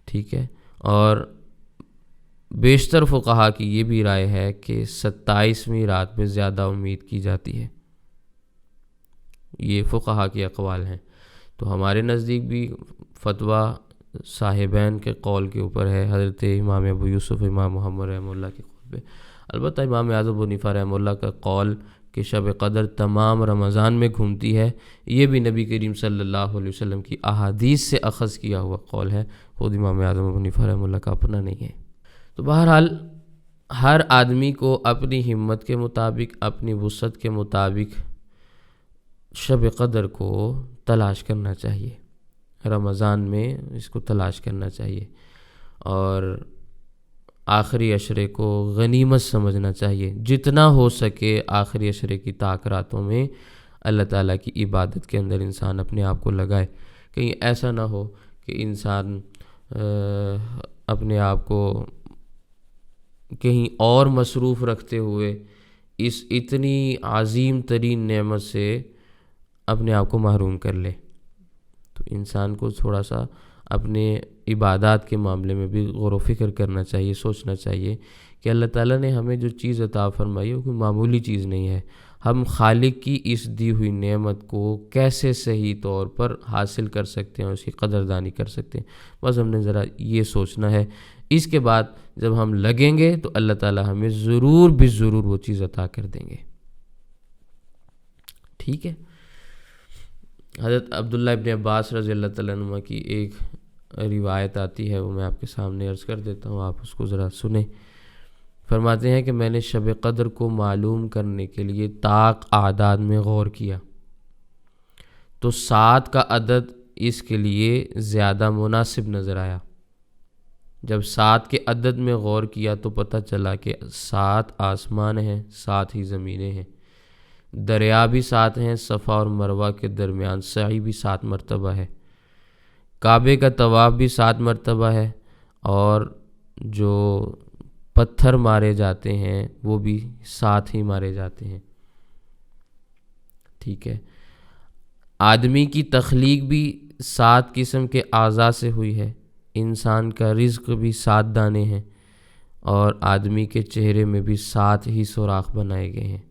Speaker 1: ٹھیک ہے۔ اور بیشتر فقہا کی یہ بھی رائے ہے کہ 27ویں رات میں زیادہ امید کی جاتی ہے، یہ فقہا کے اقوال ہیں۔ تو ہمارے نزدیک بھی فتویٰ صاحبین کے قول کے اوپر ہے، حضرت امام ابو یوسف امام محمد رحمہ اللہ کے قول پہ۔ البتہ امام اعظم ابو حنیفہ رحمہ اللہ کا قول کہ شب قدر تمام رمضان میں گھومتی ہے، یہ بھی نبی کریم صلی اللہ علیہ وسلم کی احادیث سے اخذ کیا ہوا قول ہے، خود امام اعظم ابو حنیفہ رحمہ اللہ کا اپنا نہیں ہے۔ تو بہرحال ہر آدمی کو اپنی ہمت کے مطابق، اپنی وسعت کے مطابق شب قدر کو تلاش کرنا چاہیے، رمضان میں اس کو تلاش کرنا چاہیے، اور آخری عشرے کو غنیمت سمجھنا چاہیے۔ جتنا ہو سکے آخری عشرے کی طاق راتوں میں اللہ تعالیٰ کی عبادت کے اندر انسان اپنے آپ کو لگائے۔ کہیں ایسا نہ ہو کہ انسان اپنے آپ کو کہیں اور مصروف رکھتے ہوئے اس اتنی عظیم ترین نعمت سے اپنے آپ کو محروم کر لے۔ تو انسان کو تھوڑا سا اپنے عبادات کے معاملے میں بھی غور و فکر کرنا چاہیے، سوچنا چاہیے کہ اللہ تعالیٰ نے ہمیں جو چیز عطا فرمائی ہے وہ کوئی معمولی چیز نہیں ہے، ہم خالق کی اس دی ہوئی نعمت کو کیسے صحیح طور پر حاصل کر سکتے ہیں، اس کی قدردانی کر سکتے ہیں، بس ہم نے ذرا یہ سوچنا ہے۔ اس کے بعد جب ہم لگیں گے تو اللہ تعالیٰ ہمیں ضرور بھی ضرور وہ چیز عطا کر دیں گے، ٹھیک ہے۔ حضرت عبداللہ ابن عباس رضی اللہ تعالیٰ عنہ کی ایک روایت آتی ہے، وہ میں آپ کے سامنے عرض کر دیتا ہوں، آپ اس کو ذرا سنیں۔ فرماتے ہیں کہ میں نے شب قدر کو معلوم کرنے کے لیے طاق اعداد میں غور کیا تو 7 کا عدد اس کے لیے زیادہ مناسب نظر آیا۔ جب 7 کے عدد میں غور کیا تو پتہ چلا کہ 7 آسمان ہیں، 7 ہی زمینیں ہیں، دریا بھی 7 ہیں، صفا اور مروہ کے درمیان سعی بھی 7 مرتبہ ہے، کعبے کا طواف بھی 7 مرتبہ ہے، اور جو پتھر مارے جاتے ہیں وہ بھی 7 ہی مارے جاتے ہیں، ٹھیک ہے۔ آدمی کی تخلیق بھی 7 قسم کے اعضاء سے ہوئی ہے، انسان کا رزق بھی 7 دانے ہیں، اور آدمی کے چہرے میں بھی 7 ہی سوراخ بنائے گئے ہیں۔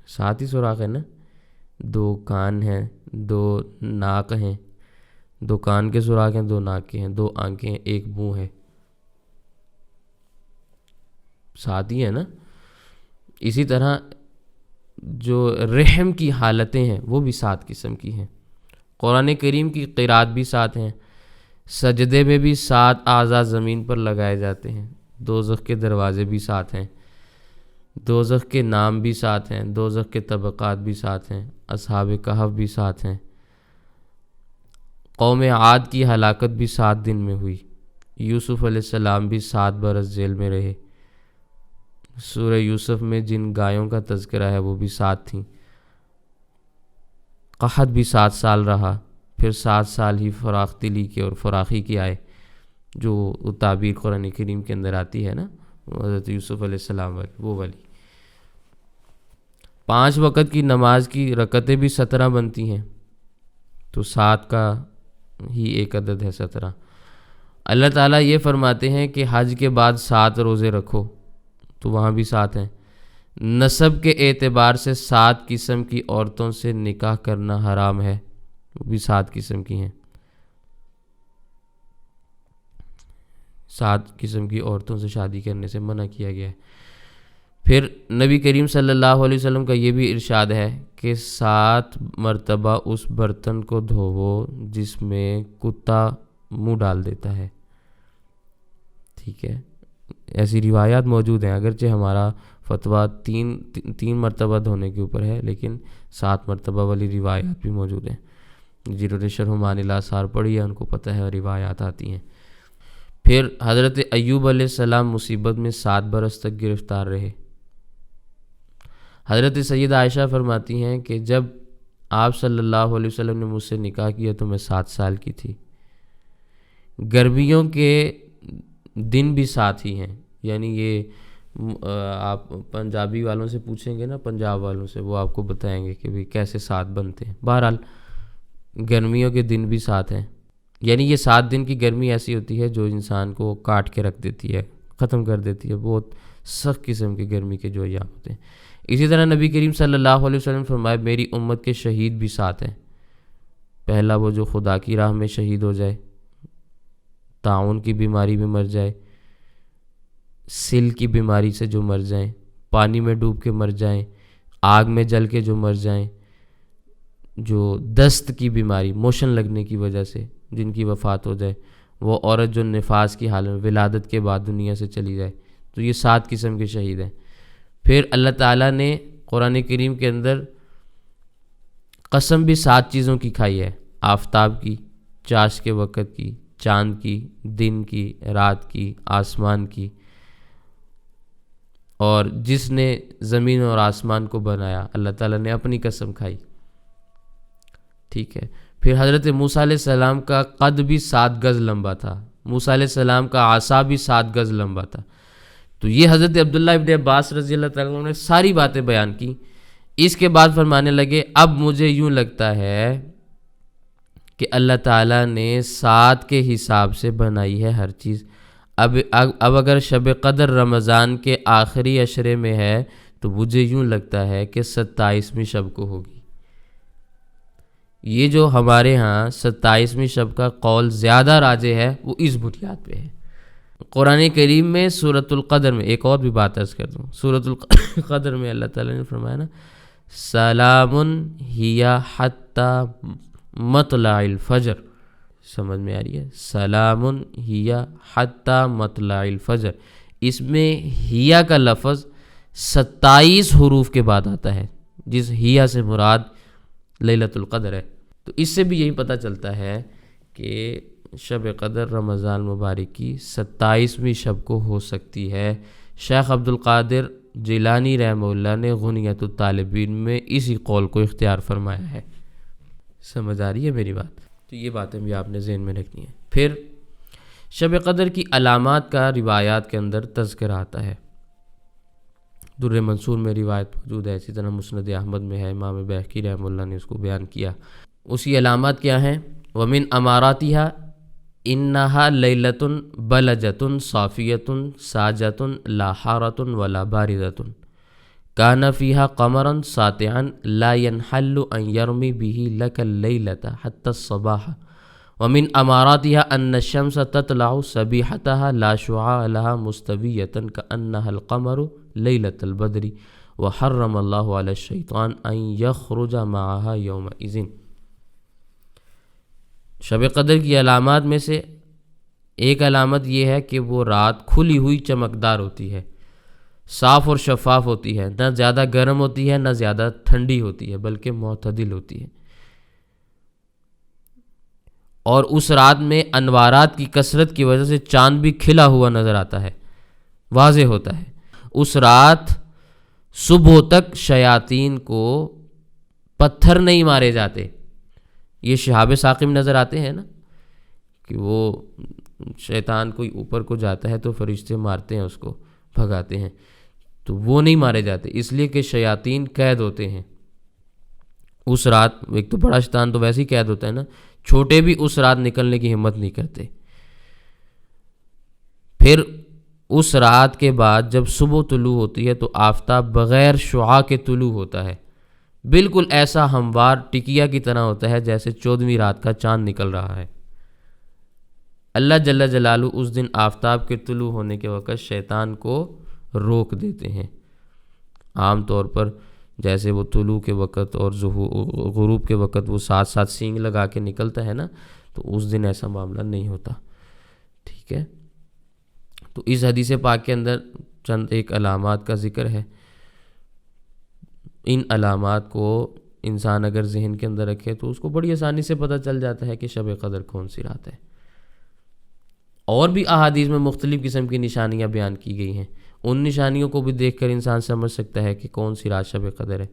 Speaker 1: 7 ہی سوراخ ہے نا، 2 کان ہیں، 2 ناک ہیں، 2 کان کے سوراخ ہیں، 2 ناک کے ہیں، 2 آنکھیں ہیں، 1 منہ ہے، 7 ہی ہے نا۔ اسی طرح جو رحم کی حالتیں ہیں وہ بھی 7 قسم کی ہیں۔ قرآن کریم کی قرات بھی 7 ہیں، سجدے میں بھی 7 اعضاء زمین پر لگائے جاتے ہیں، دوزخ کے دروازے بھی 7 ہیں، دوزخ کے نام بھی 7 ہیں، دوزخ کے طبقات بھی 7 ہیں، اصحاب کہف بھی 7 ہیں، قوم عاد کی ہلاکت بھی 7 دن میں ہوئی، یوسف علیہ السلام بھی 7 برس جیل میں رہے، سورہ یوسف میں جن گایوں کا تذکرہ ہے وہ بھی 7 تھیں، قحط بھی 7 سال رہا، پھر 7 سال ہی فراخ دلی کے اور فراخی کی آئے، جو تعبیر قرآن کریم کے اندر آتی ہے نا حضرت یوسف علیہ السلام والی، وہ والی۔ 5 وقت کی نماز کی رکعتیں بھی 17 بنتی ہیں، تو 7 کا ہی ایک عدد ہے 17۔ اللہ تعالیٰ یہ فرماتے ہیں کہ حج کے بعد 7 روزے رکھو، تو وہاں بھی 7 ہیں۔ نسب کے اعتبار سے 7 قسم کی عورتوں سے نکاح کرنا حرام ہے، وہ بھی 7 قسم کی ہیں، 7 قسم کی عورتوں سے شادی کرنے سے منع کیا گیا ہے۔ پھر نبی کریم صلی اللہ علیہ وسلم کا یہ بھی ارشاد ہے کہ 7 مرتبہ اس برتن کو دھوو جس میں کتا منہ ڈال دیتا ہے، ٹھیک ہے۔ ایسی روایات موجود ہیں، اگرچہ ہمارا فتویٰ 3 مرتبہ دھونے کے اوپر ہے، لیکن 7 مرتبہ والی روایات بھی موجود ہیں۔ جنہوں نے شرح معانی الآثار پڑھی ہے ان کو پتہ ہے، روایات آتی ہیں۔ پھر حضرت ایوب علیہ السلام مصیبت میں 7 برس تک گرفتار رہے۔ حضرت سیدہ عائشہ فرماتی ہیں کہ جب آپ صلی اللہ علیہ وسلم نے مجھ سے نکاح کیا تو میں 7 سال کی تھی۔ گرمیوں کے دن بھی 7 ہی ہیں، یعنی یہ آپ پنجابی والوں سے پوچھیں گے نا، پنجاب والوں سے، وہ آپ کو بتائیں گے کہ بھی کیسے 7 بنتے ہیں۔ بہرحال گرمیوں کے دن بھی 7 ہیں، یعنی یہ 7 دن کی گرمی ایسی ہوتی ہے جو انسان کو کاٹ کے رکھ دیتی ہے، ختم کر دیتی ہے، بہت سخت قسم کی گرمی کے جو ایام ہوتے ہیں۔ اسی طرح نبی کریم صلی اللہ علیہ وسلم فرمائے میری امت کے شہید بھی 7 ہیں۔ پہلا وہ جو خدا کی راہ میں شہید ہو جائے، طاعون کی بیماری میں مر جائے، سل کی بیماری سے جو مر جائیں، پانی میں ڈوب کے مر جائیں، آگ میں جل کے جو مر جائیں، جو دست کی بیماری، موشن لگنے کی وجہ سے جن کی وفات ہو جائے، وہ عورت جو نفاس کی حالت میں ولادت کے بعد دنیا سے چلی جائے، تو یہ 7 قسم کے شہید ہیں۔ پھر اللہ تعالیٰ نے قرآن کریم کے اندر قسم بھی 7 چیزوں کی کھائی ہے، آفتاب کی، چاش کے وقت کی، چاند کی، دن کی، رات کی، آسمان کی، اور جس نے زمین اور آسمان کو بنایا اللہ تعالیٰ نے اپنی قسم کھائی، ٹھیک ہے۔ پھر حضرت موسیٰ علیہ السلام کا قد بھی 7 گز لمبا تھا، موسیٰ علیہ السلام کا عصا بھی 7 گز لمبا تھا۔ تو یہ حضرت عبداللہ ابن عباس رضی اللہ تعالیٰ عنہ نے ساری باتیں بیان کی۔ اس کے بعد فرمانے لگے اب مجھے یوں لگتا ہے کہ اللہ تعالیٰ نے 7 کے حساب سے بنائی ہے ہر چیز۔ اب اگر شب قدر رمضان کے آخری عشرے میں ہے تو مجھے یوں لگتا ہے کہ 27ویں شب کو ہوگی۔ یہ جو ہمارے ہاں 27ویں شب کا قول زیادہ راجح ہے وہ اس بنیاد پہ ہے۔ قرآن کریم میں سورۃ القدر میں ایک اور بھی بات عرض کر دوں، سورۃ القدر میں اللہ تعالیٰ نے فرمایا نا سلام ہی حتی مطلع الفجر، سمجھ میں آ رہی ہے؟ سلام ہی حتی مطلع الفجر، اس میں ہیا کا لفظ 27 حروف کے بعد آتا ہے، جس ہیا سے مراد لیلۃ القدر ہے۔ تو اس سے بھی یہی پتہ چلتا ہے کہ شب قدر رمضان مبارک کی 27ویں شب کو ہو سکتی ہے۔ شیخ عبد القادر جیلانی رحمہ اللہ نے غنیۃ الطالبین میں اسی قول کو اختیار فرمایا ہے۔ سمجھ آ رہی ہے میری بات؟ تو یہ باتیں بھی آپ نے ذہن میں رکھنی ہیں۔ پھر شب قدر کی علامات کا روایات کے اندر تذکرہ آتا ہے، در منصور میں روایت موجود ہے، اسی طرح مسند احمد میں ہے، امام بیہقی رحمہ اللہ نے اس کو بیان کیا۔ اس کی علامات کیا ہیں؟ ومن اماراتها انہا لیلۃ بلجۃ صافیۃ ساجۃ لا حارۃ ولا باردۃ کان فیہا قمرا ساطعا لا ينحل ان یرمی بہ لک اللیلۃ حتی الصباح ومن اماراتها ان الشمس تطلع صبیحتها لا شعاع لها مستویۃ کانہا القمر لیلۃ البدر وحرم اللہ علی الشیطان ان یخرج معها یومئذ۔ شب قدر کی علامات میں سے ایک علامت یہ ہے کہ وہ رات کھلی ہوئی چمکدار ہوتی ہے، صاف اور شفاف ہوتی ہے، نہ زیادہ گرم ہوتی ہے نہ زیادہ ٹھنڈی ہوتی ہے، بلکہ معتدل ہوتی ہے، اور اس رات میں انوارات کی کثرت کی وجہ سے چاند بھی کھلا ہوا نظر آتا ہے، واضح ہوتا ہے۔ اس رات صبح تک شیاطین کو پتھر نہیں مارے جاتے، یہ شہاب ثاقب نظر آتے ہیں نا کہ وہ شیطان کوئی اوپر کو جاتا ہے تو فرشتے مارتے ہیں، اس کو بھگاتے ہیں، تو وہ نہیں مارے جاتے، اس لیے کہ شیاطین قید ہوتے ہیں۔ اس رات، ایک تو بڑا شیطان تو ویسے ہی قید ہوتا ہے نا، چھوٹے بھی اس رات نکلنے کی ہمت نہیں کرتے. پھر اس رات کے بعد جب صبح طلوع ہوتی ہے تو آفتاب بغیر شعاع کے طلوع ہوتا ہے، بالکل ایسا ہموار ٹکیا کی طرح ہوتا ہے جیسے 14ویں رات کا چاند نکل رہا ہے. اللہ جل جلالہ اس دن آفتاب کے طلوع ہونے کے وقت شیطان کو روک دیتے ہیں. عام طور پر جیسے وہ طلوع کے وقت اور غروب کے وقت وہ ساتھ ساتھ سینگ لگا کے نکلتا ہے نا، تو اس دن ایسا معاملہ نہیں ہوتا. ٹھیک ہے، تو اس حدیث پاک کے اندر چند ایک علامات کا ذکر ہے. ان علامات کو انسان اگر ذہن کے اندر رکھے تو اس کو بڑی آسانی سے پتہ چل جاتا ہے کہ شب قدر کون سی رات ہے. اور بھی احادیث میں مختلف قسم کی نشانیاں بیان کی گئی ہیں، ان نشانیوں کو بھی دیکھ کر انسان سمجھ سکتا ہے کہ کون سی رات شب قدر ہے.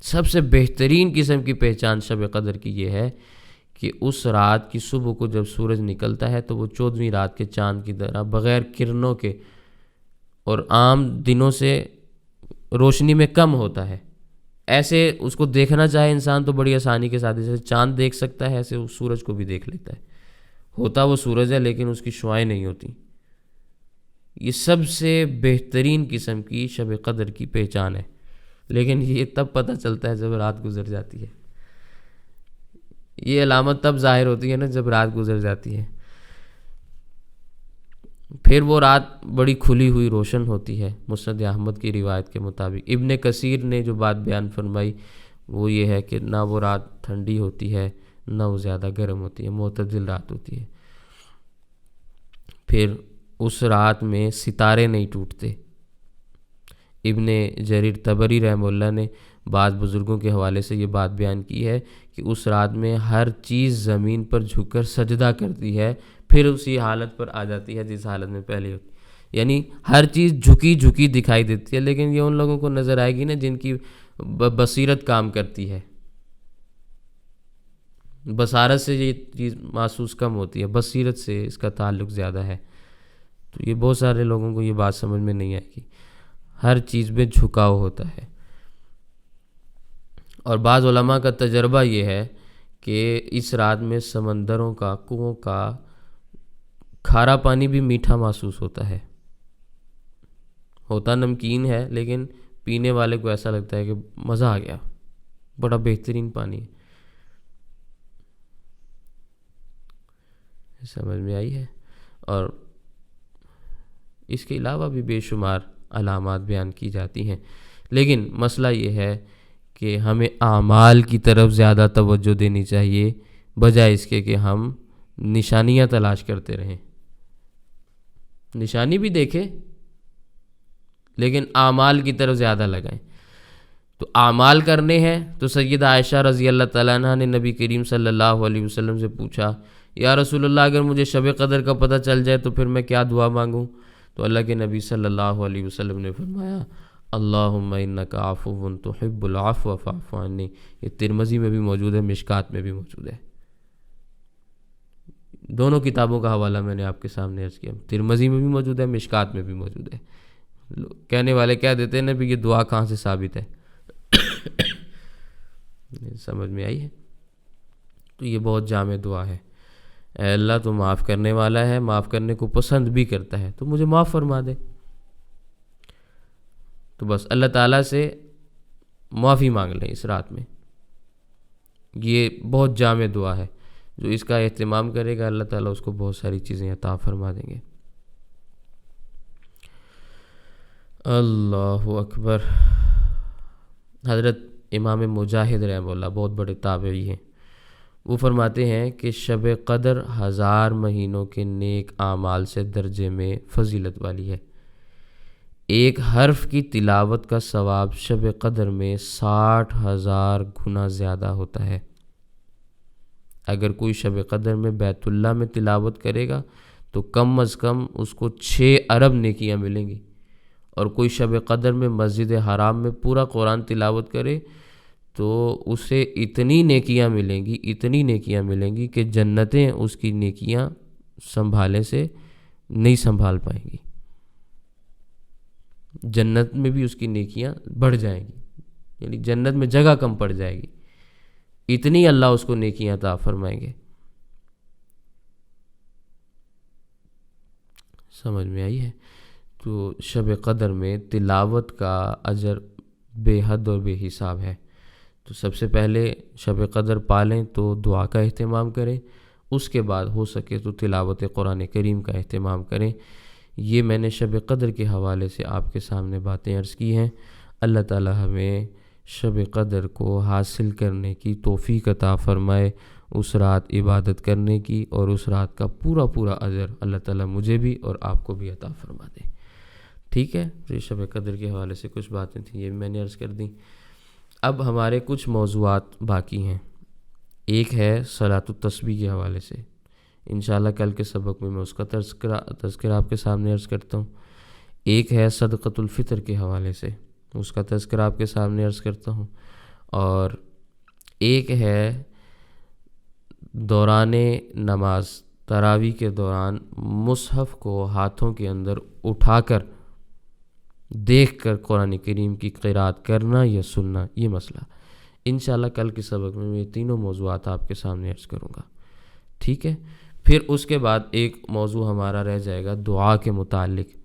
Speaker 1: سب سے بہترین قسم کی پہچان شب قدر کی یہ ہے کہ اس رات کی صبح کو جب سورج نکلتا ہے تو وہ 14ویں رات کے چاند کی طرح بغیر کرنوں کے اور عام دنوں سے روشنی میں کم ہوتا ہے. ایسے اس کو دیکھنا چاہے انسان تو بڑی آسانی کے ساتھ جیسے چاند دیکھ سکتا ہے ایسے اس سورج کو بھی دیکھ لیتا ہے. ہوتا وہ سورج ہے لیکن اس کی شعاعیں نہیں ہوتی. یہ سب سے بہترین قسم کی شب قدر کی پہچان ہے، لیکن یہ تب پتہ چلتا ہے جب رات گزر جاتی ہے. یہ علامت تب ظاہر ہوتی ہے نا جب رات گزر جاتی ہے. پھر وہ رات بڑی کھلی ہوئی روشن ہوتی ہے. مسند احمد کی روایت کے مطابق ابن کثیر نے جو بات بیان فرمائی وہ یہ ہے کہ نہ وہ رات ٹھنڈی ہوتی ہے نہ وہ زیادہ گرم ہوتی ہے، معتدل رات ہوتی ہے. پھر اس رات میں ستارے نہیں ٹوٹتے. ابن جریر طبری رحمہ اللہ نے بعض بزرگوں کے حوالے سے یہ بات بیان کی ہے کہ اس رات میں ہر چیز زمین پر جھک کر سجدہ کرتی ہے، پھر اسی حالت پر آ جاتی ہے جس حالت میں پہلے ہوتی. یعنی ہر چیز جھکی جھکی دکھائی دیتی ہے، لیکن یہ ان لوگوں کو نظر آئے گی نا جن کی بصیرت کام کرتی ہے. بصارت سے یہ چیز محسوس کم ہوتی ہے، بصیرت سے اس کا تعلق زیادہ ہے. تو یہ بہت سارے لوگوں کو یہ بات سمجھ میں نہیں آئے گی. ہر چیز میں جھکاؤ ہوتا ہے. اور بعض علماء کا تجربہ یہ ہے کہ اس رات میں سمندروں کا، کنووں کا کھارا پانی بھی میٹھا محسوس ہوتا ہے. ہوتا نمکین ہے لیکن پینے والے کو ایسا لگتا ہے کہ مزہ آ گیا، بڑا بہترین پانی ہے. سمجھ میں آئی ہے؟ اور اس کے علاوہ بھی بے شمار علامات بیان کی جاتی ہیں، لیکن مسئلہ یہ ہے کہ ہمیں اعمال کی طرف زیادہ توجہ دینی چاہیے بجائے اس کے کہ ہم نشانیاں تلاش کرتے رہیں. نشانی بھی دیکھیں لیکن اعمال کی طرف زیادہ لگائیں. تو اعمال کرنے ہیں تو سیدہ عائشہ رضی اللہ تعالیٰ عنہ نے نبی کریم صلی اللہ علیہ وسلم سے پوچھا، یا رسول اللہ اگر مجھے شب قدر کا پتہ چل جائے تو پھر میں کیا دعا مانگوں؟ تو اللہ کے نبی صلی اللہ علیہ وسلم نے فرمایا، اللہم انک عفو تحب العفو فاعف عنی. یہ ترمذی میں بھی موجود ہے، مشکات میں بھی موجود ہے. دونوں کتابوں کا حوالہ میں نے آپ کے سامنے عرض کیا، ترمذی میں بھی موجود ہے، مشکات میں بھی موجود ہے. کہنے والے کہہ دیتے ہیں نا بھی یہ دعا کہاں سے ثابت ہے. سمجھ میں آئی ہے؟ تو یہ بہت جامع دعا ہے. اے اللہ تو معاف کرنے والا ہے، معاف کرنے کو پسند بھی کرتا ہے، تو مجھے معاف فرما دے. تو بس اللہ تعالیٰ سے معافی مانگ لیں اس رات میں. یہ بہت جامع دعا ہے، جو اس کا اہتمام کرے گا اللہ تعالیٰ اس کو بہت ساری چیزیں عطا فرما دیں گے. اللہ اکبر. حضرت امام مجاہد رحمہ اللہ بہت بڑے تابعی ہیں، وہ فرماتے ہیں کہ شب قدر 1000 مہینوں کے نیک اعمال سے درجے میں فضیلت والی ہے. ایک حرف کی تلاوت کا ثواب شب قدر میں 60,000 گنا زیادہ ہوتا ہے. اگر کوئی شب قدر میں بیت اللہ میں تلاوت کرے گا تو کم از کم اس کو 6 ارب نیکیاں ملیں گی، اور کوئی شب قدر میں مسجد حرام میں پورا قرآن تلاوت کرے تو اسے اتنی نیکیاں ملیں گی کہ جنتیں اس کی نیکیاں سنبھالے سے نہیں سنبھال پائیں گی. جنت میں بھی اس کی نیکیاں بڑھ جائیں گی. یعنی جنت میں جگہ کم پڑ جائے گی، اتنی اللہ اس کو نیکیاں عطا فرمائیں گے۔ سمجھ میں آئی ہے؟ تو شب قدر میں تلاوت کا اجر بے حد اور بے حساب ہے۔ تو سب سے پہلے شب قدر پالیں تو دعا کا اہتمام کریں، اس کے بعد ہو سکے تو تلاوت قرآن کریم کا اہتمام کریں۔ یہ میں نے شب قدر کے حوالے سے آپ کے سامنے باتیں عرض کی ہیں۔ اللہ تعالی ہمیں شب قدر کو حاصل کرنے کی توفیق عطا فرمائے، اس رات عبادت کرنے کی، اور اس رات کا پورا پورا اجر اللہ تعالیٰ مجھے بھی اور آپ کو بھی عطا فرما دے۔ ٹھیک ہے؟ تو یہ شب قدر کے حوالے سے کچھ باتیں تھیں، یہ بھی میں نے عرض کر دیں۔ اب ہمارے کچھ موضوعات باقی ہیں۔ ایک ہے صلاۃ التسبیح کے حوالے سے، انشاءاللہ کل کے سبق میں اس کا تذکرہ آپ کے سامنے عرض کرتا ہوں۔ ایک ہے صدقۃ الفطر کے حوالے سے، اس کا تذکرہ آپ کے سامنے عرض کرتا ہوں۔ اور ایک ہے دوران نماز تراویح کے دوران مصحف کو ہاتھوں کے اندر اٹھا کر دیکھ کر قرآن کریم کی قرأت کرنا یا سننا، یہ مسئلہ انشاءاللہ کل کے سبق میں یہ تینوں موضوعات آپ کے سامنے عرض کروں گا۔ ٹھیک ہے؟ پھر اس کے بعد ایک موضوع ہمارا رہ جائے گا دعا کے متعلق،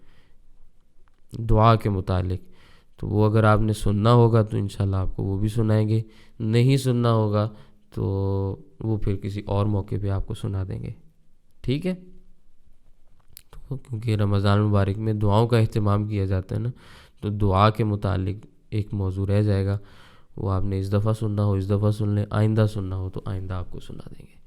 Speaker 1: دعا کے متعلق، تو وہ اگر آپ نے سننا ہوگا تو انشاءاللہ آپ کو وہ بھی سنائیں گے، نہیں سننا ہوگا تو وہ پھر کسی اور موقع پہ آپ کو سنا دیں گے۔ ٹھیک ہے؟ تو کیونکہ رمضان مبارک میں دعاؤں کا اہتمام کیا جاتا ہے نا، تو دعا کے متعلق ایک موضوع رہ جائے گا، وہ آپ نے اس دفعہ سننا ہو اس دفعہ سن لیں، آئندہ سننا ہو تو آئندہ آپ کو سنا دیں گے۔